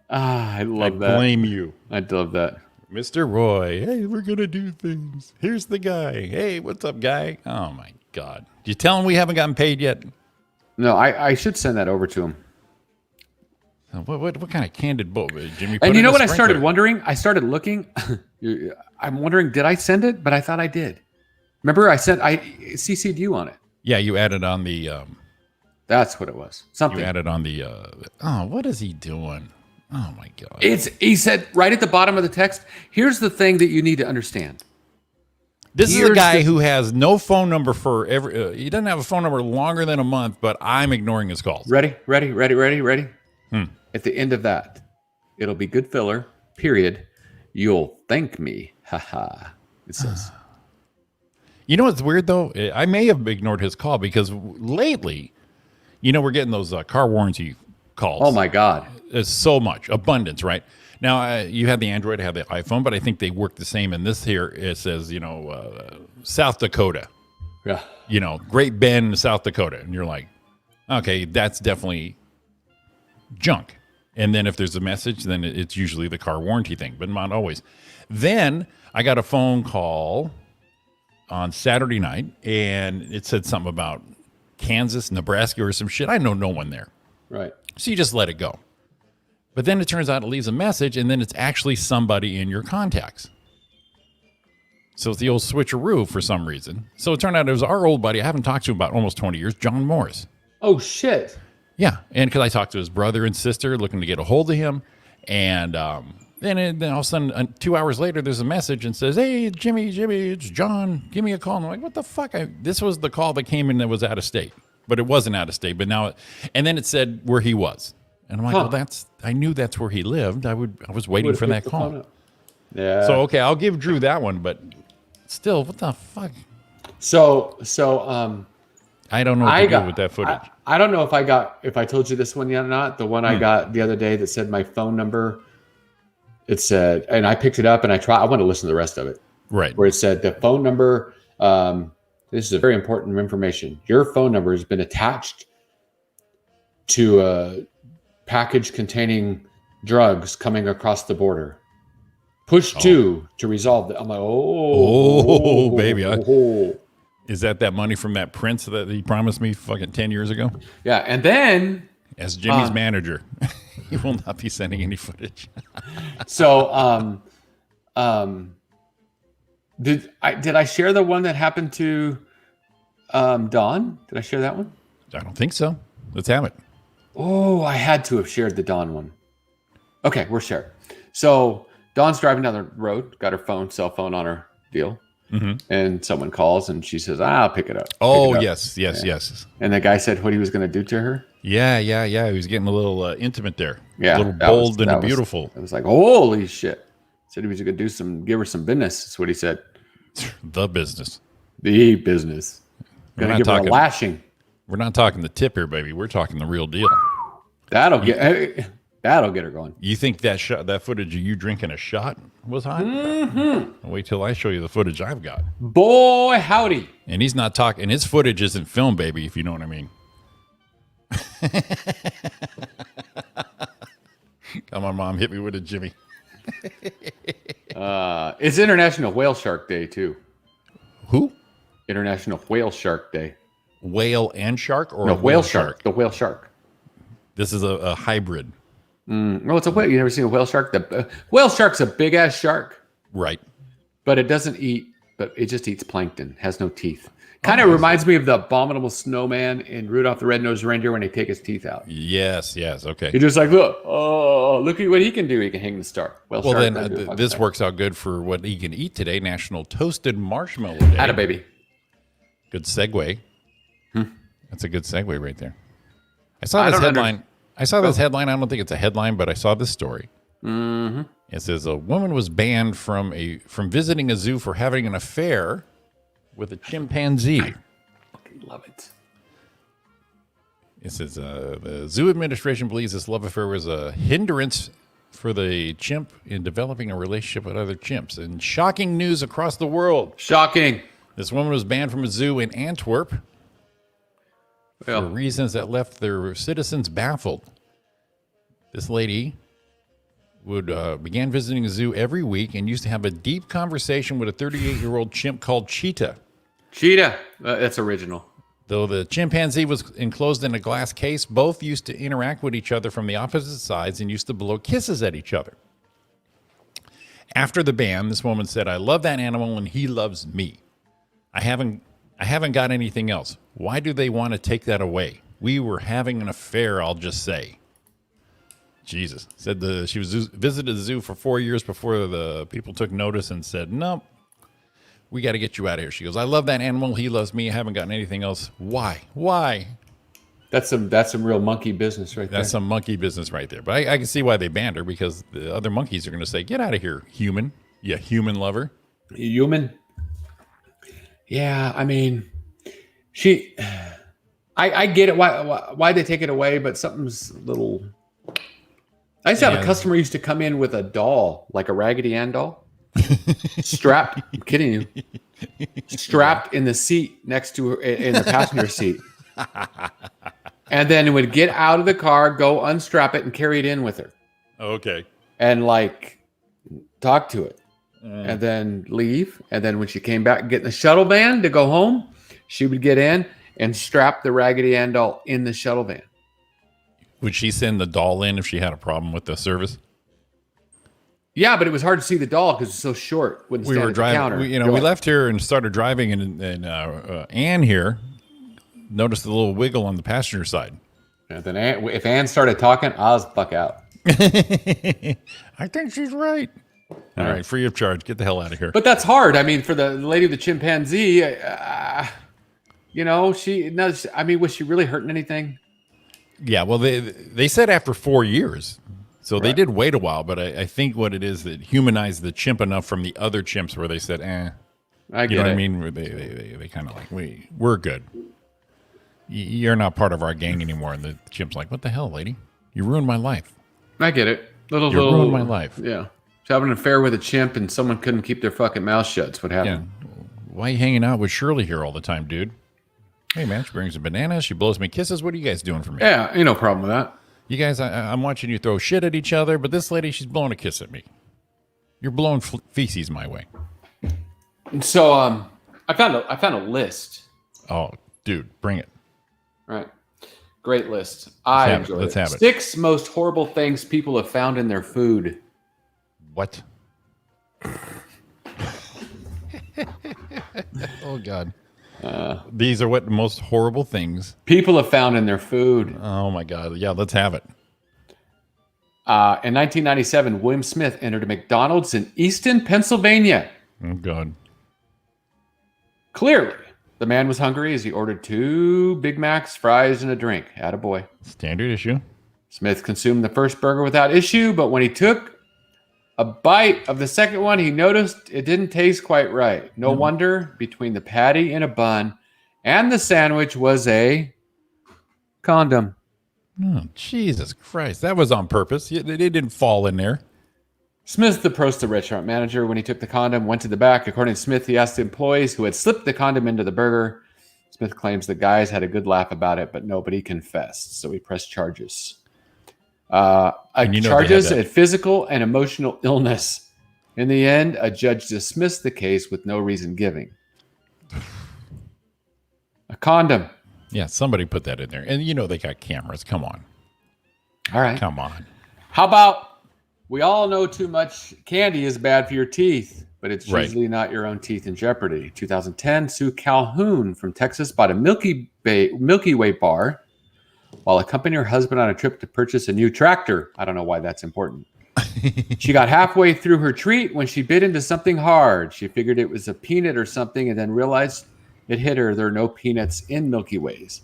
I love that. I blame you. I love that. Mr. Roy, hey, we're going to do things. Here's the guy. Hey, what's up, guy? Oh, my God. Did you tell him we haven't gotten paid yet? No, I should send that over to him. What kind of candid boat, Jimmy? And you know what I started wondering? I started looking. I'm wondering, did I send it? But I thought I did. Remember, I CC'd you on it. Yeah, you added on the... That's what it was. Something. You added on the... what is he doing? Oh, my God. He said right at the bottom of the text, here's the thing that you need to understand. This is a guy who has no phone number for every... he doesn't have a phone number longer than a month, but I'm ignoring his calls. Ready? At the end of that, it'll be good filler, period. You'll thank me. Haha. It says. You know what's weird, though? I may have ignored his call because lately, we're getting those car warranty calls. Oh, my God. It's so much. Abundance, right? Now, you have the Android, I have the iPhone, but I think they work the same in this here. It says, South Dakota. Yeah. Great Bend, South Dakota. And you're like, okay, that's definitely junk. And then if there's a message, then it's usually the car warranty thing, but not always. Then I got a phone call on Saturday night, and it said something about Kansas, Nebraska, or some shit. I know no one there. Right. So you just let it go. But then it turns out it leaves a message, and then it's actually somebody in your contacts. So it's the old switcheroo for some reason. So it turned out it was our old buddy I haven't talked to about almost 20 years, John Morris. Oh, shit. Yeah, and because I talked to his brother and sister looking to get a hold of him, and then all of a sudden, 2 hours later, there's a message and says, "Hey, Jimmy, it's John. Give me a call." And I'm like, "What the fuck?" This was the call that came in that was out of state, but it wasn't out of state. But now, and then it said where he was, and I'm like, "Well, I knew that's where he lived. I was waiting for that call." Yeah. So okay, I'll give Drew that one, but still, what the fuck? So I don't know what to do with that footage. I don't know if I told you this one yet or not. The one I got the other day that said my phone number. It said, and I picked it up and I want to listen to the rest of it. Right. Where it said the phone number. This is a very important information. Your phone number has been attached to a package containing drugs coming across the border. Push 2 to resolve it. I'm like, baby. Is that money from that Prince that he promised me fucking 10 years ago? Yeah, and then... As Jimmy's manager, he will not be sending any footage. So, did I share the one that happened to Dawn? Did I share that one? I don't think so. Let's have it. Oh, I had to have shared the Dawn one. Okay, we're sharing. So, Dawn's driving down the road, got her cell phone on her deal. Mm-hmm. And someone calls and she says, I'll pick it up. Yes. And the guy said what he was going to do to her. Yeah. He was getting a little intimate there. Yeah. A little bold and beautiful. It was like, holy shit. Said he was going to give her some business. That's what he said. The business. Going to give her a lashing. We're not talking the tip here, baby. We're talking the real deal. That'll get her going. You think that footage of you drinking a shot was hot? Mm-hmm. Wait till I show you the footage I've got. Boy, howdy. And he's not talking. And his footage isn't film, baby, if you know what I mean. Come on, Mom. Hit me with it, Jimmy. It's International Whale Shark Day, too. Who? International Whale Shark Day. Whale and shark? Or no, whale shark. The whale shark. This is a hybrid. No, it's a whale. You never seen a whale shark? The whale shark's a big ass shark. Right. But it doesn't eat, but it just eats plankton. Has no teeth. Kind of reminds me of the abominable snowman in Rudolph the Red-Nosed Reindeer when they take his teeth out. Yes. Okay. You're just like, look at what he can do. He can hang the star. Well then this works out good for what he can eat today. National Toasted Marshmallow Day. Atta baby. Good segue. That's a good segue right there. I saw this headline. I don't think it's a headline, but I saw this story. Mm-hmm. It says a woman was banned from visiting a zoo for having an affair with a chimpanzee. I fucking love it. It says the zoo administration believes this love affair was a hindrance for the chimp in developing a relationship with other chimps. And shocking news across the world. Shocking. This woman was banned from a zoo in Antwerp Well, for reasons that left their citizens baffled. This lady began visiting a zoo every week and used to have a deep conversation with a 38-year-old chimp called Cheetah. Cheetah. That's original. Though the chimpanzee was enclosed in a glass case, both used to interact with each other from the opposite sides and used to blow kisses at each other. After the ban, this woman said, "I love that animal and he loves me. I haven't got anything else. Why do they want to take that away? We were having an affair, I'll just say." Jesus. Said she was visited the zoo for 4 years before the people took notice and said, "No, we got to get you out of here." She goes, "I love that animal. He loves me. I haven't gotten anything else. Why? Why?" That's some real monkey business right there. That's some monkey business right there. But I can see why they banned her, because the other monkeys are going to say, "Get out of here, human. You human lover." Human. Yeah, I mean, I get it why they take it away, but something's a little. I used to have a customer who used to come in with a doll, like a Raggedy Ann doll, strapped. I'm kidding you. Strapped in the seat next to her in the passenger seat, and then would get out of the car, go unstrap it, and carry it in with her. Okay. And like talk to it, and then leave. And then when she came back, get in the shuttle van to go home, she would get in and strap the Raggedy Ann doll in the shuttle van. Would she send the doll in if she had a problem with the service? Yeah, but it was hard to see the doll because it's so short. Wouldn't stand We were at the driving. counter. We left here and started driving, and Ann here noticed a little wiggle on the passenger side. And then if Ann started talking, I was fuck out. I think she's right. All right, free of charge. Get the hell out of here. But that's hard. I mean, for the lady with the chimpanzee, was she really hurting anything? Yeah, well, they said after 4 years. So they did wait a while, but I think what it is that humanized the chimp enough from the other chimps where they said, I get you know it. what I mean? They kind of like, we're good. You're not part of our gang anymore. And the chimp's like, what the hell, lady? You ruined my life. I get it. You ruined my life. Yeah. She's having an affair with a chimp and someone couldn't keep their fucking mouth shut. That's what happened. Yeah. Why are you hanging out with Shirley here all the time, dude? Hey, man, she brings a banana. She blows me kisses. What are you guys doing for me? Yeah, ain't no problem with that. You guys, I'm watching you throw shit at each other, but this lady, she's blowing a kiss at me. You're blowing feces my way. So, I found a list. Oh, dude, bring it. All right. Great list. Let's have it. 6 most horrible things people have found in their food. What? Oh, God. These are what the most horrible things people have found in their food. Oh, my God. Yeah, let's have it. In 1997, William Smith entered a McDonald's in Easton, Pennsylvania. Oh, God. Clearly, the man was hungry as he ordered 2 Big Macs, fries, and a drink. Attaboy. Standard issue. Smith consumed the first burger without issue, but when he took a bite of the second one, he noticed it didn't taste quite right. No wonder, between the patty in a bun and the sandwich was a condom. Oh, Jesus Christ. That was on purpose. It didn't fall in there. Smith approached the restaurant manager when he took the condom, went to the back. According to Smith, he asked the employees who had slipped the condom into the burger. Smith claims the guys had a good laugh about it, but nobody confessed, so he pressed charges. Charges at physical and emotional illness. In the end, a judge dismissed the case with no reason given. A condom. Yeah, somebody put that in there. And they got cameras. Come on. All right. Come on. How about, we all know too much candy is bad for your teeth, but it's usually not your own teeth in jeopardy. 2010, Sue Calhoun from Texas bought a Milky Way bar while accompanying her husband on a trip to purchase a new tractor. I don't know why that's important. She got halfway through her treat when she bit into something hard. She figured it was a peanut or something and then realized it hit her. There are no peanuts in Milky Ways.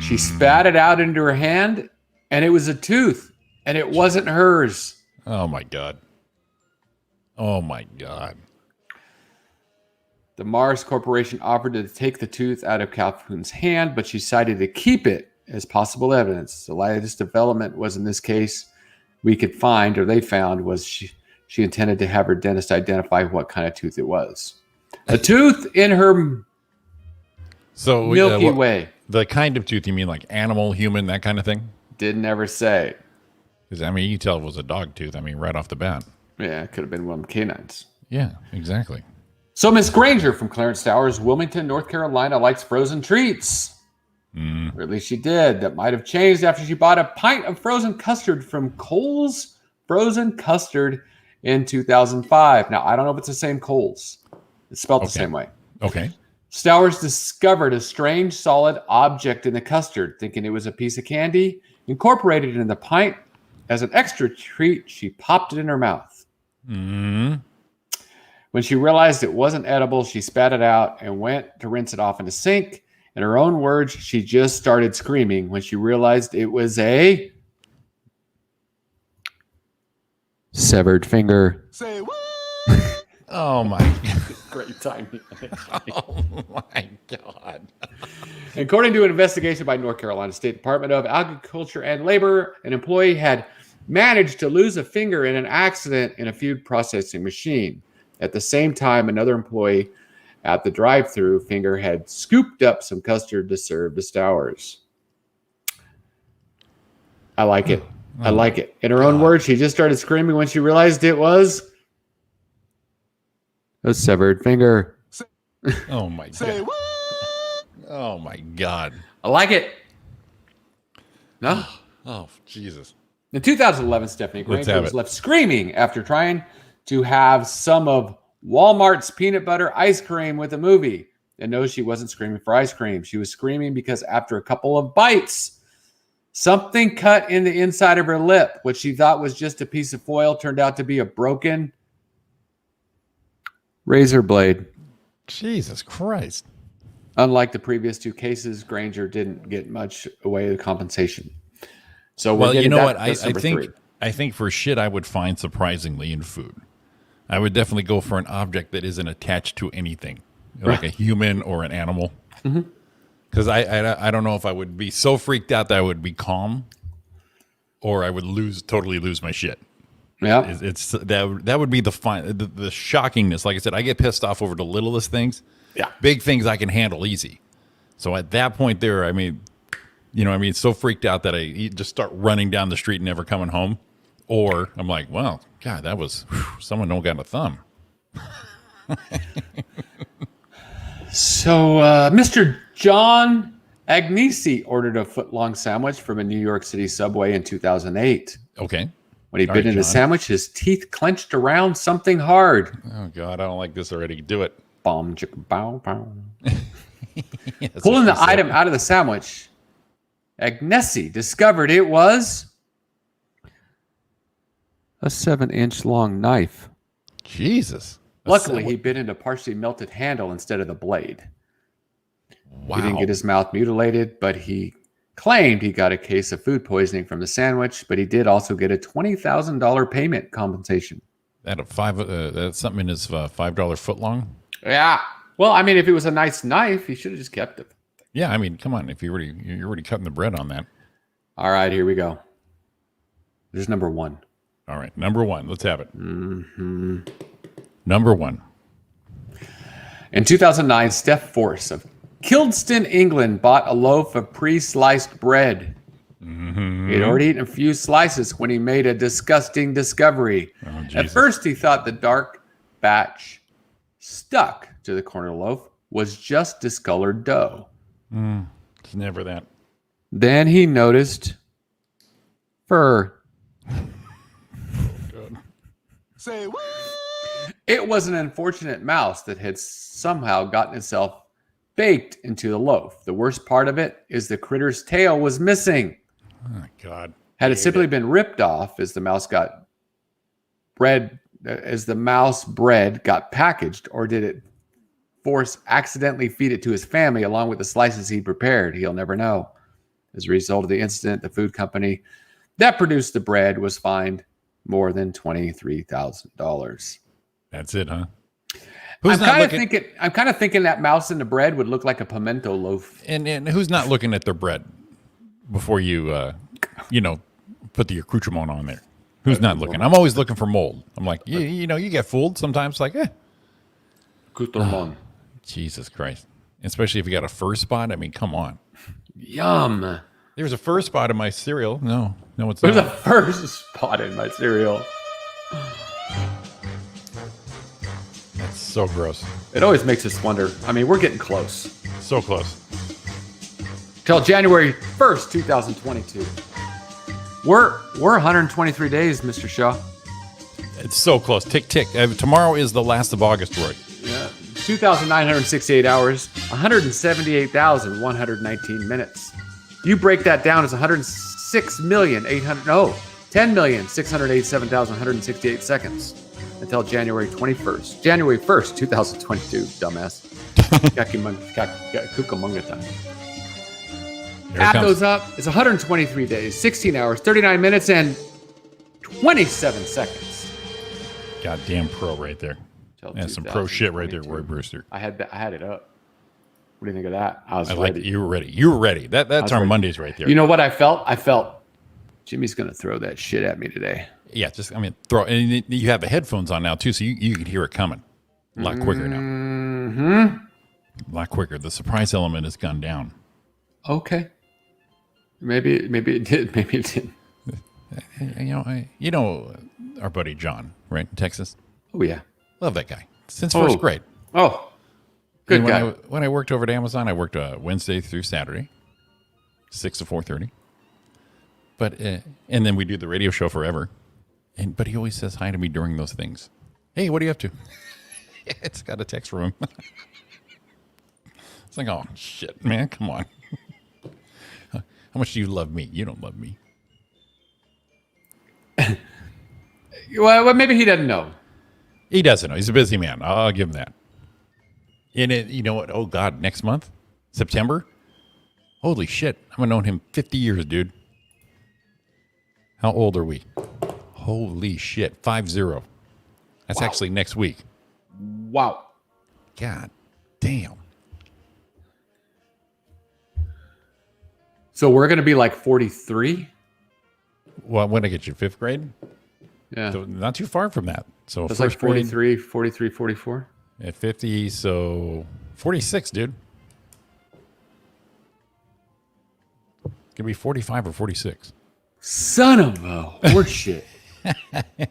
She spat it out into her hand, and it was a tooth, and it wasn't hers. Oh, my God. Oh, my God. The Mars Corporation offered to take the tooth out of Calhoun's hand, but she decided to keep it as possible evidence. The latest development was, in this case, we could find, or they found, was she intended to have her dentist identify what kind of tooth it was. A tooth in her Milky Way. The kind of tooth you mean like animal, human, that kind of thing? Didn't ever say. Because, I mean, you can tell it was a dog tooth. I mean, right off the bat. Yeah, it could have been one of the canines. Yeah, exactly. So Miss Granger from Clarence Towers, Wilmington, North Carolina, likes frozen treats. Or at least she did. That might have changed after she bought a pint of frozen custard from Kohl's Frozen Custard in 2005. Now, I don't know if it's the same Kohl's. It's spelled the same way. Okay. Stowers discovered a strange solid object in the custard, thinking it was a piece of candy, incorporated it in the pint. As an extra treat, she popped it in her mouth. When she realized it wasn't edible, she spat it out and went to rinse it off in the sink. In her own words, she just started screaming when she realized it was a severed finger. Say what? Oh my Great timing. Oh my God. According to an investigation by North Carolina State Department of Agriculture and Labor, an employee had managed to lose a finger in an accident in a food processing machine. At the same time, another employee at the drive-thru finger had scooped up some custard to serve to Stowers. I like it. I like it. In her own words, she just started screaming when she realized it was a severed finger. Oh my God. Oh my God. I like it. No? Oh, Jesus. In 2011, Stephanie Granger was left screaming after trying to have some of Walmart's peanut butter ice cream with a movie. And no, she wasn't screaming for ice cream. She was screaming because after a couple of bites, something cut in the inside of her lip. What she thought was just a piece of foil turned out to be a broken razor blade. Jesus Christ. Unlike the previous two cases, Granger didn't get much away of compensation. So well, you know what? I think for shit I would find surprisingly in food. I would definitely go for an object that isn't attached to anything, like a human or an animal. Because I don't know if I would be so freaked out that I would be calm, or I would totally lose my shit. Yeah, it's that would be the shockingness. Like I said, I get pissed off over the littlest things. Yeah, big things I can handle easy. So at that point there, I mean, you know, so freaked out that I just start running down the street and never coming home. Or I'm like, well, God, that was, someone don't got a thumb. So Mr. John Agnesi ordered a foot-long sandwich from a New York City subway in 2008. Okay. When he bit into the sandwich, his teeth clenched around something hard. Oh, God, I don't like this already. Do it. Bomb, chicka, bow, bow. Pulling the item out of the sandwich, Agnesi discovered it was a 7-inch long knife. Jesus. Luckily, he bit into partially melted handle instead of the blade. Wow. He didn't get his mouth mutilated, but he claimed he got a case of food poisoning from the sandwich, but he did also get a $20,000 payment compensation. That's something in his $5 foot long? Yeah. Well, I mean, if it was a nice knife, he should have just kept it. Yeah, I mean, come on. If you're already cutting the bread on that. All right, here we go. There's number one. All right, number one. Let's have it. Number one. In 2009, Steph Force of Kildeston, England, bought a loaf of pre-sliced bread. He had already eaten a few slices when he made a disgusting discovery. Oh, at first, he thought the dark batch stuck to the corner loaf was just discolored dough. It's never that. Then he noticed fur. Good. Say what? It was an unfortunate mouse that had somehow gotten itself baked into the loaf. The worst part of it is the critter's tail was missing. Oh, God. Had it simply been ripped off as the mouse bread got packaged, or did it Force accidentally feed it to his family along with the slices he prepared? He'll never know. As a result of the incident, the food company that produced the bread was fined more than $23,000. That's it, huh? I'm kind of thinking that mouse in the bread would look like a pimento loaf. And who's not looking at their bread before you, put the accoutrement on there? Who's not looking? I'm always looking for mold. I'm like, you know, you get fooled sometimes. Like, Jesus Christ. Especially if you got a fur spot. I mean, come on. Yum. There's a fur spot in my cereal. No, it's There's not. a fur spot in my cereal. That's so gross. It always makes us wonder. I mean, we're getting close. So close. Till January 1st, 2022. We're 123 days, Mr. Shaw. It's so close. Tick, tick. Tomorrow is the last of August, Roy. Yeah. 2,968 hours, 178,119 minutes. You break that down as 10,687,168 seconds until January 21st. January 1st, 2022, dumbass. Cucamonga time. Add those up. It's 123 days, 16 hours, 39 minutes, and 27 seconds. Goddamn pro right there. That's some pro shit right there, Roy Brewster. I had it up. What do you think of that? I was like ready. You were ready. You were ready. That's our ready. Mondays right there. You know what I felt? I felt Jimmy's going to throw that shit at me today. Yeah, throw. And you have the headphones on now too, so you can hear it coming a lot quicker now. Mm-hmm. A lot quicker. The surprise element has gone down. Okay. Maybe it did. Maybe it didn't. You know our buddy John, right, in Texas? Oh, yeah. Love that guy. Since first grade. Oh, good guy. When I worked over at Amazon, I worked Wednesday through Saturday, 6 to 4:30. But and then we do the radio show forever. But he always says hi to me during those things. Hey, what are you up to? It's got a text from him. It's like, oh, shit, man, come on. How much do you love me? You don't love me. Well, maybe he doesn't know. He doesn't know. He's a busy man. I'll give him that. And you know what? Oh, God, next month? September? Holy shit. I've known him 50 years, dude. How old are we? Holy shit. 50. That's actually next week. Wow. God damn. So we're going to be like 43? Well, when I get you 5th grade? Yeah. So not too far from that. So it's like 43, 44. At 50, so 46, dude. Could be 45 or 46. Son of a horse shit.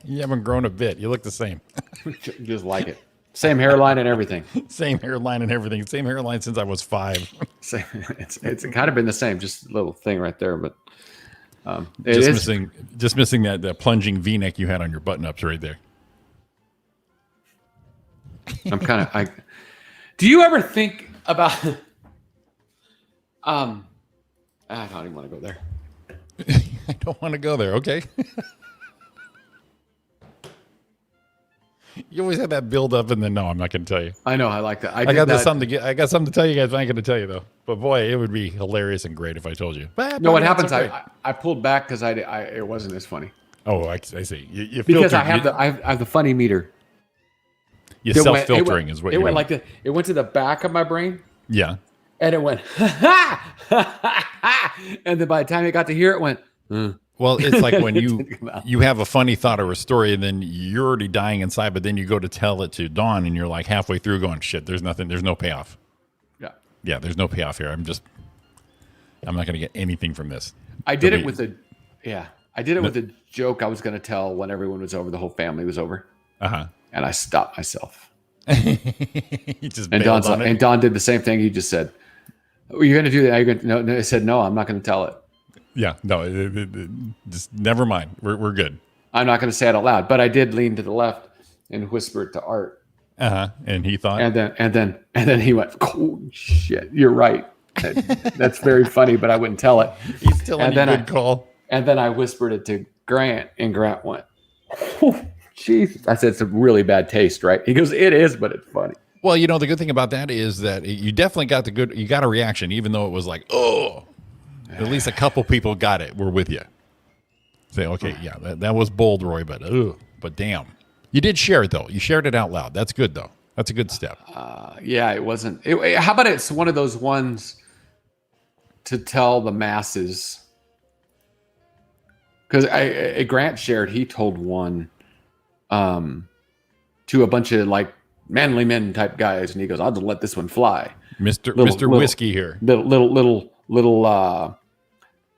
You haven't grown a bit. You look the same. Just like it. Same hairline and everything. Same hairline and everything. Same hairline since I was 5. It's kind of been the same, just a little thing right there, but just missing that plunging V-neck you had on your button-ups right there. I'm kind of. Do you ever think about? I don't even want to go there. I don't want to go there. Okay. You always have that build up, and then no, I'm not going to tell you. I know. I like that. I got something to tell you guys. I ain't going to tell you though. But boy, it would be hilarious and great if I told you. No, what happens? Okay. I pulled back because it wasn't as funny. Oh, I see. You because I have the funny meter. You self-filtering is what it went like it went to the back of my brain. Yeah. And it went, and then by the time it got to here, it went. Well, it's like when you have a funny thought or a story, and then you're already dying inside, but then you go to tell it to Dawn, and you're like halfway through going, shit, there's nothing, there's no payoff. Yeah, there's no payoff here. I'm not going to get anything from this. I did it with a joke I was going to tell when everyone was over, the whole family was over. Uh-huh. And I stopped myself. You just and Dawn did the same thing you just said. Are you going to do that? No, I said, no, I'm not going to tell it. Yeah, no, just never mind. We're good. I'm not going to say it out loud, but I did lean to the left and whisper it to Art. And he thought, and then he went, "Oh shit, you're right. That's very funny, but I wouldn't tell it." He's still a good call. And then I whispered it to Grant, and Grant went, "Oh, jeez." I said, "It's a really bad taste, right?" He goes, "It is, but it's funny." Well, you know, the good thing about that is that you definitely got you got a reaction, even though it was like, oh. At least a couple people got it. We're with you. Say, okay, yeah, that was bold, Roy, but damn. You did share it, though. You shared it out loud. That's good, though. That's a good step. Yeah, it wasn't. How about it's one of those ones to tell the masses? Because Grant shared, he told one to a bunch of like manly men type guys, and he goes, "I'll just let this one fly." Mr. Whiskey here. Little,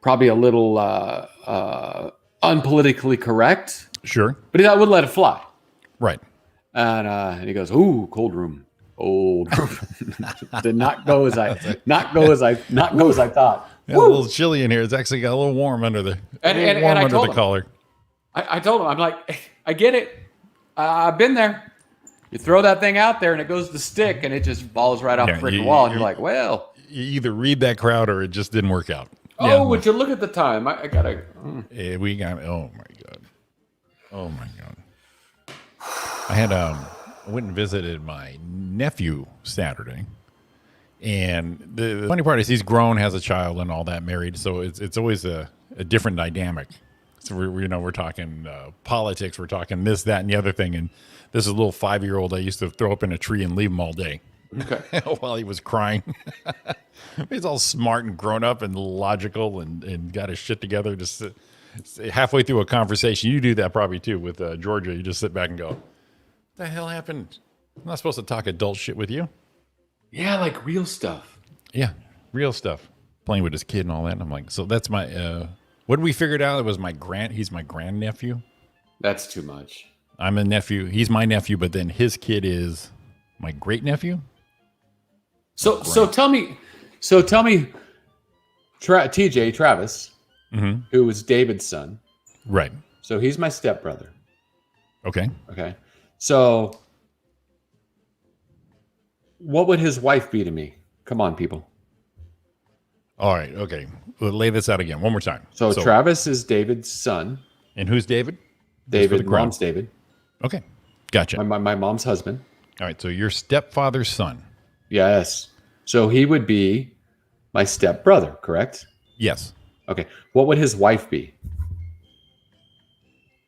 probably a little unpolitically correct. Sure. But I would let it fly. Right. And he goes, "Ooh, cold room. Old room." Did not go as I thought. Yeah, a little chilly in here. It's actually got a little warm under the collar. I told him, I'm like, I get it. I've been there. You throw that thing out there and it goes to stick and it just falls right off the freaking wall. And you're like, well, you either read that crowd or it just didn't work out. Oh, would you look at the time? I gotta. Yeah, we got. Oh my god. I went and visited my nephew Saturday, and the funny part is he's grown, has a child, and all that, married. So it's always a different dynamic. So we're talking politics, we're talking this, that, and the other thing, and this is a little 5-year-old I used to throw up in a tree and leave him all day. Okay. While he was crying. He's all smart and grown up and logical and got his shit together. Just halfway through a conversation, you do that probably too with Georgia. You just sit back and go, "What the hell happened? I'm not supposed to talk adult shit with you." Yeah, like real stuff. Yeah, real stuff. Playing with his kid and all that. And I'm like, so that's my. What did we figure out? It was he's my grandnephew. That's too much. I'm a nephew. He's my nephew, but then his kid is my great nephew. So tell me, TJ Travis, who was David's son, right? So he's my stepbrother. Okay. So what would his wife be to me? Come on, people. All right. Okay. We'll lay this out again one more time. So Travis is David's son. And who's David? David. Mom's David. Okay. Gotcha. My mom's husband. All right. So your stepfather's son. Yes. So he would be my stepbrother, correct? Yes. Okay. What would his wife be?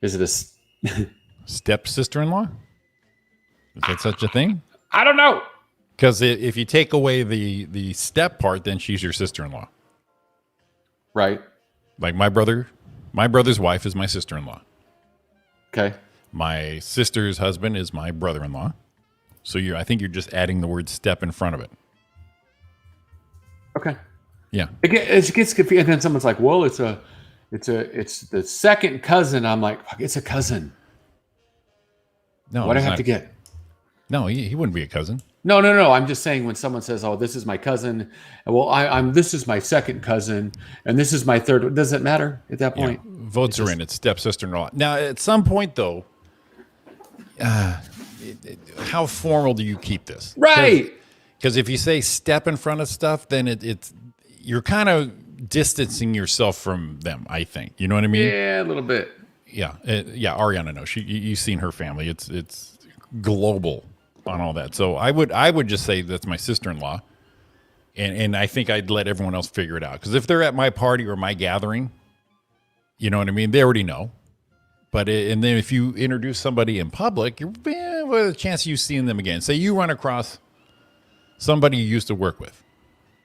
Is it a stepsister-in-law? Is that such a thing? I don't know. Because if you take away the step part, then she's your sister-in-law. Right. Like my brother's wife is my sister-in-law. Okay. My sister's husband is my brother-in-law. So I think you're just adding the word step in front of it. Okay. Yeah. It gets confusing. And then someone's like, well, it's the second cousin. I'm like, fuck, it's a cousin. No. What do I have to get? No, he wouldn't be a cousin. No. I'm just saying when someone says, oh, this is my cousin. Well, this is my second cousin. And this is my third. Does it matter at that point? Yeah. Votes are in. It's stepsister-in-law. Now, at some point, though, how formal do you keep this? Right. Because if you say step in front of stuff, then you're kind of distancing yourself from them, I think. You know what I mean? Yeah, a little bit. Yeah. Ariana knows. You've seen her family. It's global on all that. So I would just say that's my sister-in-law. And I think I'd let everyone else figure it out. Because if they're at my party or my gathering, you know what I mean? They already know. But and then if you introduce somebody in public, you're with a chance of you seeing them again. Say you run across somebody you used to work with.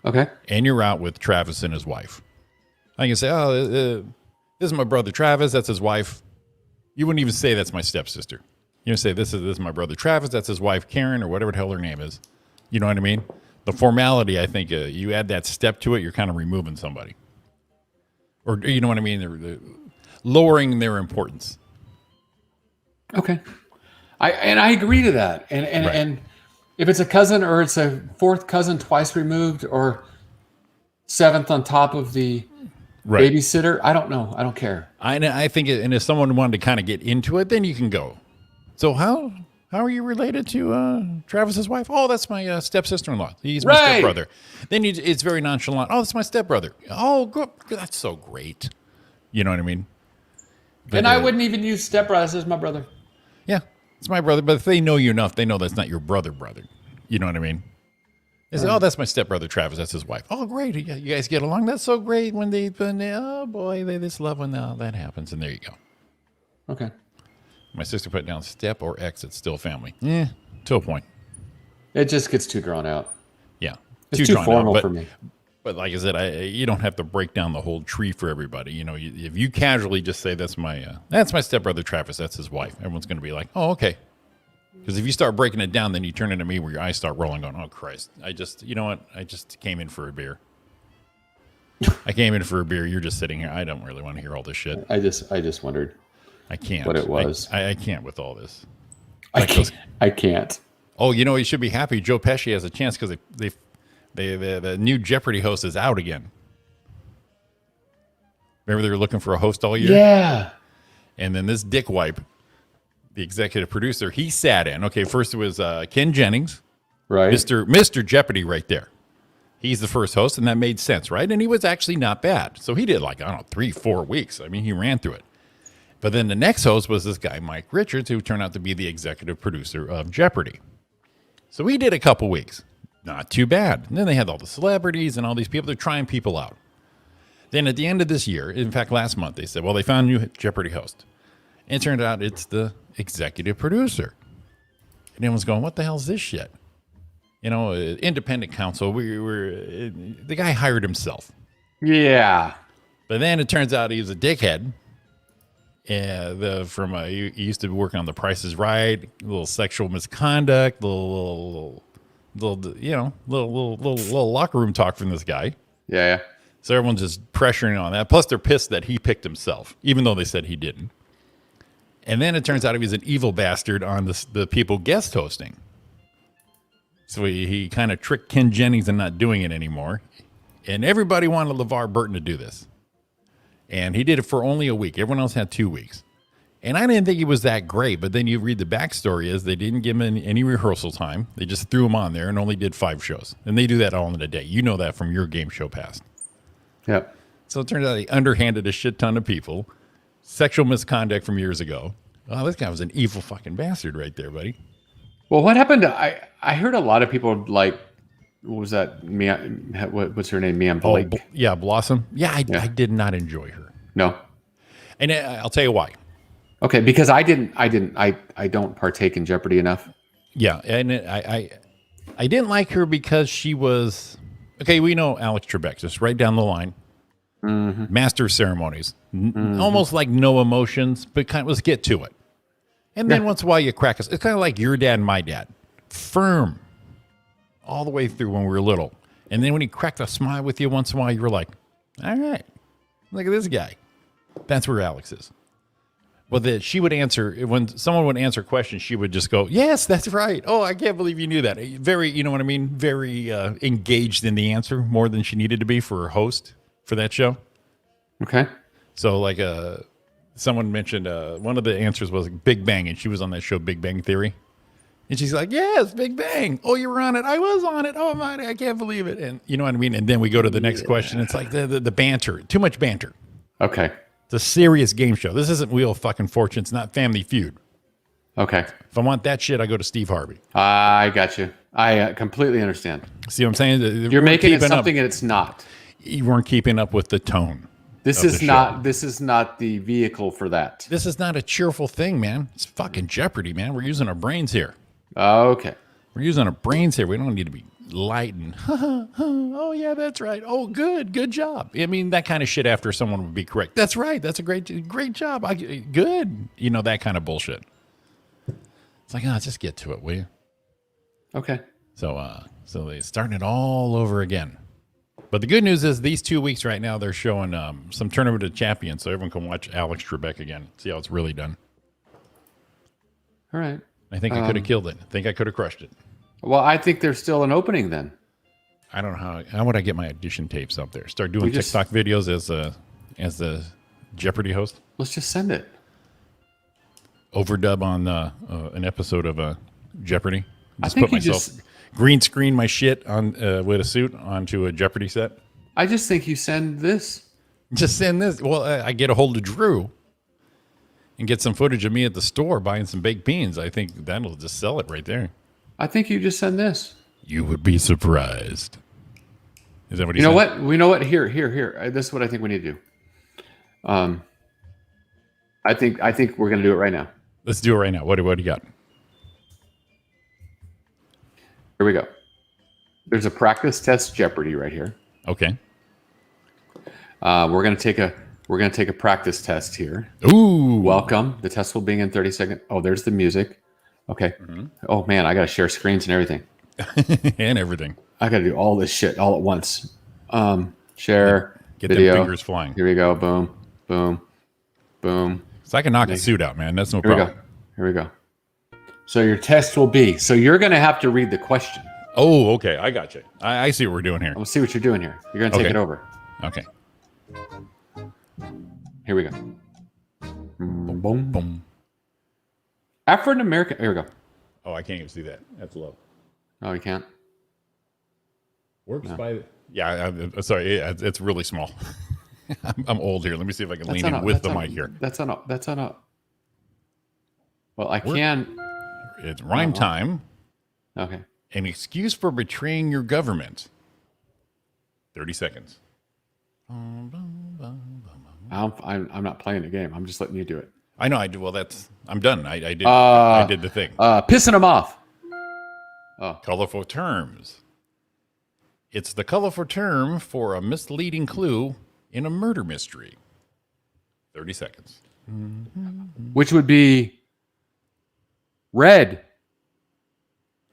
Okay. And you're out with Travis and his wife. I can say, oh, this is my brother Travis. That's his wife. You wouldn't even say that's my stepsister. You say, this is my brother Travis. That's his wife Karen or whatever the hell her name is. You know what I mean? The formality, I think, you add that step to it, you're kind of removing somebody. Or you know what I mean? They're lowering their importance. Okay. I agree to that. And if it's a cousin or it's a fourth cousin twice removed or seventh on top of the babysitter, I don't know. I don't care. I think, and if someone wanted to kind of get into it, then you can go. So how are you related to Travis's wife? Oh, that's my stepsister-in-law. He's my stepbrother. Then it's very nonchalant. Oh, that's my stepbrother. Oh, good. That's so great. You know what I mean? But, and I wouldn't even use stepbrother. This is my brother. Yeah, it's my brother. But if they know you enough, they know that's not your brother. You know what I mean? They say, oh, that's my stepbrother Travis. That's his wife. Oh, great. You guys get along? That's so great. Oh, boy, they just love when that happens. And there you go. Okay. My sister put down step or X. It's still family. To a point. It just gets too drawn out. Yeah. It's too formal for me. But like I said, you don't have to break down the whole tree for everybody. You know, if you casually just say that's my stepbrother Travis, that's his wife, everyone's going to be like, oh, okay. Because if you start breaking it down, then you turn into me where your eyes start rolling going, oh, Christ. You know what? I just came in for a beer. I came in for a beer. You're just sitting here. I don't really want to hear all this shit. I just wondered. I can't. What it was. I can't with all this. I can't. Oh, you know, you should be happy. Joe Pesci has a chance because the new Jeopardy host is out again. Remember they were looking for a host all year? Yeah. And then this dickwipe, the executive producer, he sat in. Okay, first it was Ken Jennings. Right. Mr. Jeopardy right there. He's the first host, and that made sense, right? And he was actually not bad. So he did 3-4 weeks. I mean, he ran through it. But then the next host was this guy, Mike Richards, who turned out to be the executive producer of Jeopardy. So he did a couple weeks. Not too bad. And then they had all the celebrities and all these people. They're trying people out. Then at the end of this year, in fact, last month, they said, well, they found a new Jeopardy host. And it turned out it's the executive producer. And everyone's going, what the hell is this shit? You know, independent counsel. The guy hired himself. Yeah. But then it turns out he was a dickhead. He used to work on The Price is Right, a little sexual misconduct, little locker room talk from this guy. Yeah. So everyone's just pressuring on that. Plus, they're pissed that he picked himself, even though they said he didn't. And then it turns out he was an evil bastard on the people guest hosting. So he kind of tricked Ken Jennings into not doing it anymore. And everybody wanted LeVar Burton to do this. And he did it for only a week. Everyone else had 2 weeks. And I didn't think he was that great. But then you read the backstory is they didn't give him any rehearsal time. They just threw him on there and only did 5 shows. And they do that all in a day. You know that from your game show past. Yep. So it turns out he underhanded a shit ton of people. Sexual misconduct from years ago. Oh, this guy was an evil fucking bastard right there, buddy. Well, what happened to, I heard a lot of people like, what was that? What's her name? Mian Blake. Yeah, Blossom. Yeah, I did not enjoy her. No. And I'll tell you why. Okay, because I don't partake in Jeopardy enough. Yeah, and I didn't like her because she was, okay, we know Alex Trebek, just right down the line. Mm-hmm. Master of ceremonies. Mm-hmm. Almost like no emotions, but let's get to it. And then once in a while you crack us. It's kind of like your dad and my dad. Firm. All the way through when we were little. And then when he cracked a smile with you once in a while, you were like, all right, look at this guy. That's where Alex is. Well, she would answer, when someone would answer questions, she would just go, yes, that's right. Oh, I can't believe you knew that. Very, you know what I mean? Very engaged in the answer, more than she needed to be for a host for that show. Okay. So like someone mentioned one of the answers was Big Bang, and she was on that show Big Bang Theory. And she's like, yes, Big Bang. Oh, you were on it. I was on it. Oh, my, I can't believe it. And you know what I mean? And then we go to the next question. It's like the banter. Too much banter. Okay. It's a serious game show. This isn't Wheel of fucking Fortune. It's not Family Feud. Okay. If I want that shit, I go to Steve Harvey. I got you. I completely understand. See what I'm saying? You're making it something and it's not. You weren't keeping up with the tone. This is not the vehicle for that. This is not a cheerful thing, man. It's fucking Jeopardy, man. We're using our brains here. Okay. We're using our brains here. We don't need to be light and, oh, yeah, that's right. Oh, good job. I mean, that kind of shit after someone would be correct. That's right. That's a great job. Good. You know, that kind of bullshit. It's like, just get to it, will you? Okay. So they're starting it all over again. But the good news is these 2 weeks right now, they're showing some Tournament of Champions, so everyone can watch Alex Trebek again, see how it's really done. All right. I think I could have killed it. I think I could have crushed it. Well, I think there's still an opening then. I don't know how would I get my audition tapes up there? Start doing TikTok videos as the Jeopardy host? Let's just send it. Overdub on an episode of Jeopardy. Just I think green screen my shit on with a suit onto a Jeopardy set. I just think you send this. Just send this. Well, I get a hold of Drew and get some footage of me at the store buying some baked beans. I think that'll just sell it right there. I think you just send this. You would be surprised. Is that what you know? What we know? What here? This is what I think we need to do. I think we're gonna do it right now. Let's do it right now. What do you got? Here we go. There's a practice test Jeopardy right here. Okay. We're gonna take a practice test here. Ooh. Welcome. The test will begin in 30 seconds. Oh, there's the music. Okay. Oh man, I gotta share screens and everything. And everything. I gotta do all this shit all at once. Share. Get video. them fingers flying. Here we go. Boom. Boom. Boom. So I can knock a suit out, man. That's no Here we problem. go. Here we go. So your test will be. So you're gonna have to read the question. Oh, okay. I got you. I see what we're doing here. We'll see what you're doing here. You're gonna take Okay. it over. Okay. Here we go. Boom. Boom. African American. Here we go. Oh, I can't even see that. That's low. Oh, you can't. Works by. Yeah, I'm sorry. It's really small. I'm old here. Let me see if I can lean in with the mic here. That's on a. Well, I can. It's rhyme time. Okay. An excuse for betraying your government. 30 seconds. I'm not playing the game. I'm just letting you do it. I know. I do. Well, I'm done. I did. I did the thing. Pissing them off. Oh. Colorful terms. It's the colorful term for a misleading clue in a murder mystery. 30 seconds. Which would be red.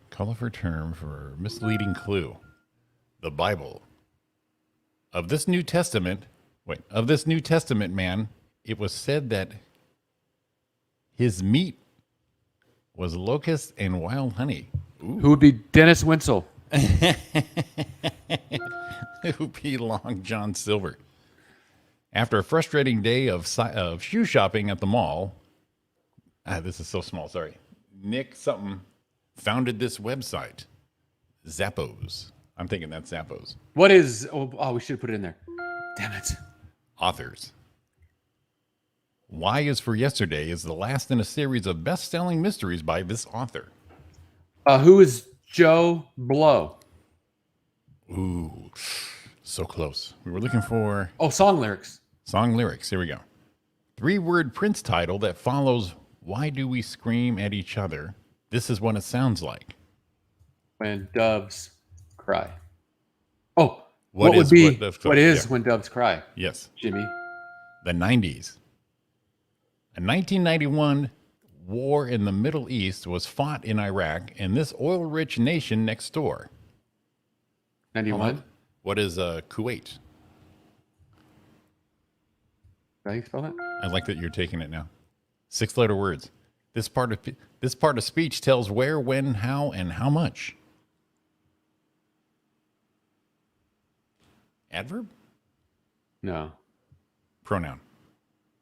Colorful term for misleading clue. The Bible. Of this New Testament man, it was said that his meat was locust and wild honey. Ooh. Who would be Dennis Winsel? It would be Long John Silver. After a frustrating day of shoe shopping at the mall, this is so small, sorry. Nick something founded this website, Zappos. I'm thinking that's Zappos. What is? Oh, we should put it in there. Damn it. Authors. Y is for Yesterday is the last in a series of best-selling mysteries by this author. Who is Joe Blow? Ooh, so close. We were looking for... Oh, song lyrics. Song lyrics. Here we go. 3-word Prince title that follows Why Do We Scream at Each Other? This is what it sounds like. When doves cry. Oh, what would be? What is when doves cry? Yes. Jimmy. The 90s. A 1991 war in the Middle East was fought in Iraq and this oil-rich nation next door. 91? What is Kuwait? How do you spell that? I like that you're taking it now. 6-letter words. This part of speech tells where, when, how, and how much. Adverb? No. Pronoun.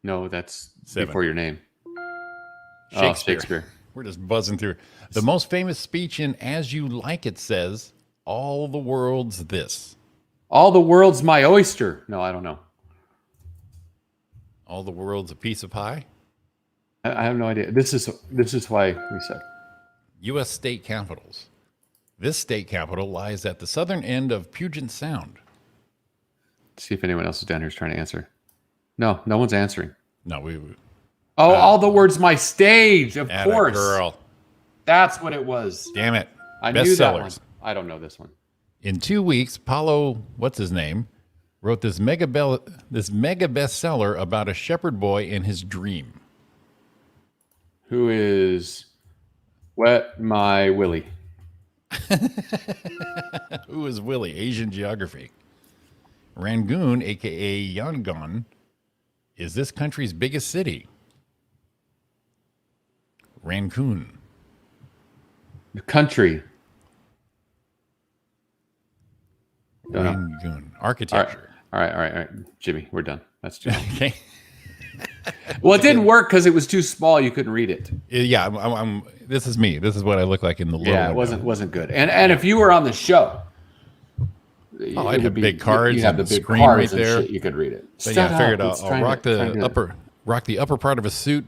No, that's 7. before your name. Shakespeare. Oh, Shakespeare. We're just buzzing through. The most famous speech in As You Like It says, all the world's this. All the world's my oyster. No, I don't know. All the world's a piece of pie? I have no idea. This is why we said. U.S. state capitals. This state capital lies at the southern end of Puget Sound. See if anyone else is down here is trying to answer. No one's answering. No, all the words my stage, of course. Girl. That's what it was. Damn it. I knew that one. I don't know this one. In 2 weeks, Paulo, what's his name, wrote this mega bestseller about a shepherd boy in his dream. Who is Wet My Willie? Who is Willie? Asian geography. Rangoon, a.k.a. Yangon, is this country's biggest city. Rangoon. The country. Rangoon. Architecture. All right. Jimmy, we're done. That's Jimmy. Okay. Well, it didn't work because it was too small. You couldn't read it. Yeah, I'm this is me. This is what I look like in the logo. Yeah, it wasn't good. And if you were on the show, I'd have big cards. You have the and big screen cards right there. And shit, you could read it. So yeah, I figured I'll rock the upper part of a suit,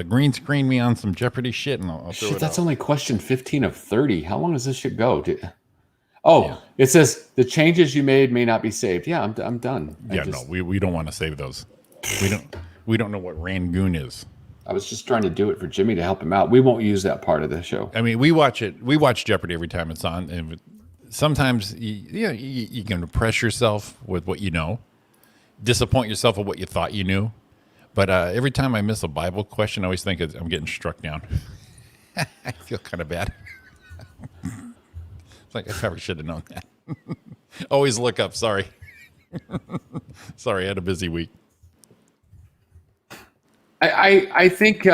green screen me on some Jeopardy shit, and I'll throw it That's out. only question 15 of 30. How long does this shit go? It says the changes you made may not be saved. Yeah, I'm done. We don't want to save those. We don't know what Rangoon is. I was just trying to do it for Jimmy to help him out. We won't use that part of the show. I mean, we watch Jeopardy every time it's on, and sometimes you can impress yourself with what you know, disappoint yourself with what you thought you knew. But every time I miss a Bible question, I always think I'm getting struck down. I feel kind of bad. It's like I probably should have known that. Always look up. Sorry. Sorry, I had a busy week. I think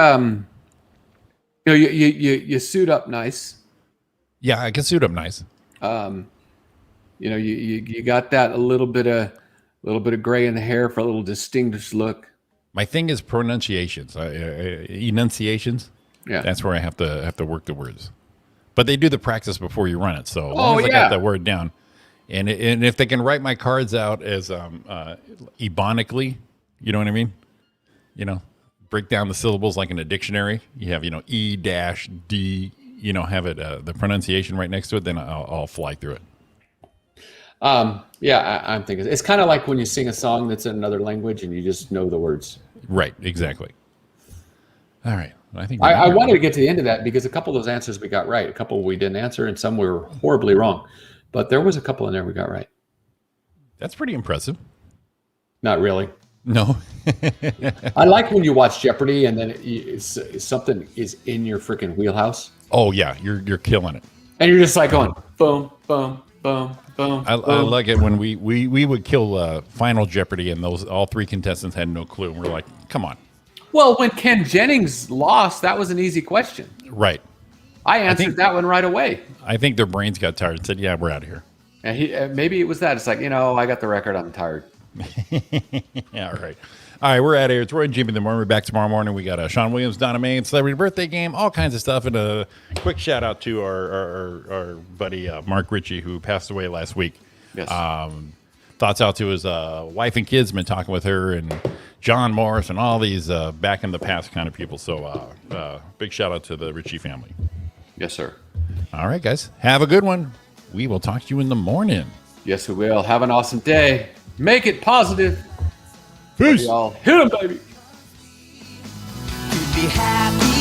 you suit up nice. Yeah, I can suit up nice. You got that a little bit of gray in the hair for a little distinguished look. My thing is pronunciations, enunciations. Yeah, that's where I have to work the words. But they do the practice before you run it, so as long as I got that word down, and if they can write my cards out as ebonically, you know what I mean? Break down the syllables like in a dictionary. You have E-D, have it the pronunciation right next to it. Then I'll fly through it. I'm thinking it's kind of like when you sing a song that's in another language and you just know the words. Right, exactly. All right. I think I wanted to get to the end of that because a couple of those answers we got right, a couple we didn't answer, and some we were horribly wrong. But there was a couple in there we got right. That's pretty impressive. Not really. No. I like when you watch Jeopardy and then something is in your freaking wheelhouse. Oh yeah, you're killing it. And you're just like going boom, boom, boom, boom. I like it when we would kill Final Jeopardy and all three contestants had no clue. And we're like, come on. Well, when Ken Jennings lost, that was an easy question. Right. I answered that one right away. I think their brains got tired and said, yeah, we're out of here. And maybe it was that. It's like, I got the record. I'm tired. Yeah, all right, we're out of here. It's Roy and Jimmy in the morning. We're back tomorrow morning. We got Sean Williams, Donna Mae, and Celebrity Birthday Game, all kinds of stuff. And a quick shout out to our buddy Mark Ritchie, who passed away last week. Yes. Thoughts out to his wife and kids. Been talking with her and John Morris and all these back in the past kind of people. So big shout out to the Ritchie family. Yes, sir. All right, guys. Have a good one. We will talk to you in the morning. Yes, we will. Have an awesome day. Make it positive. Peace. Y'all hit them, baby. Be happy.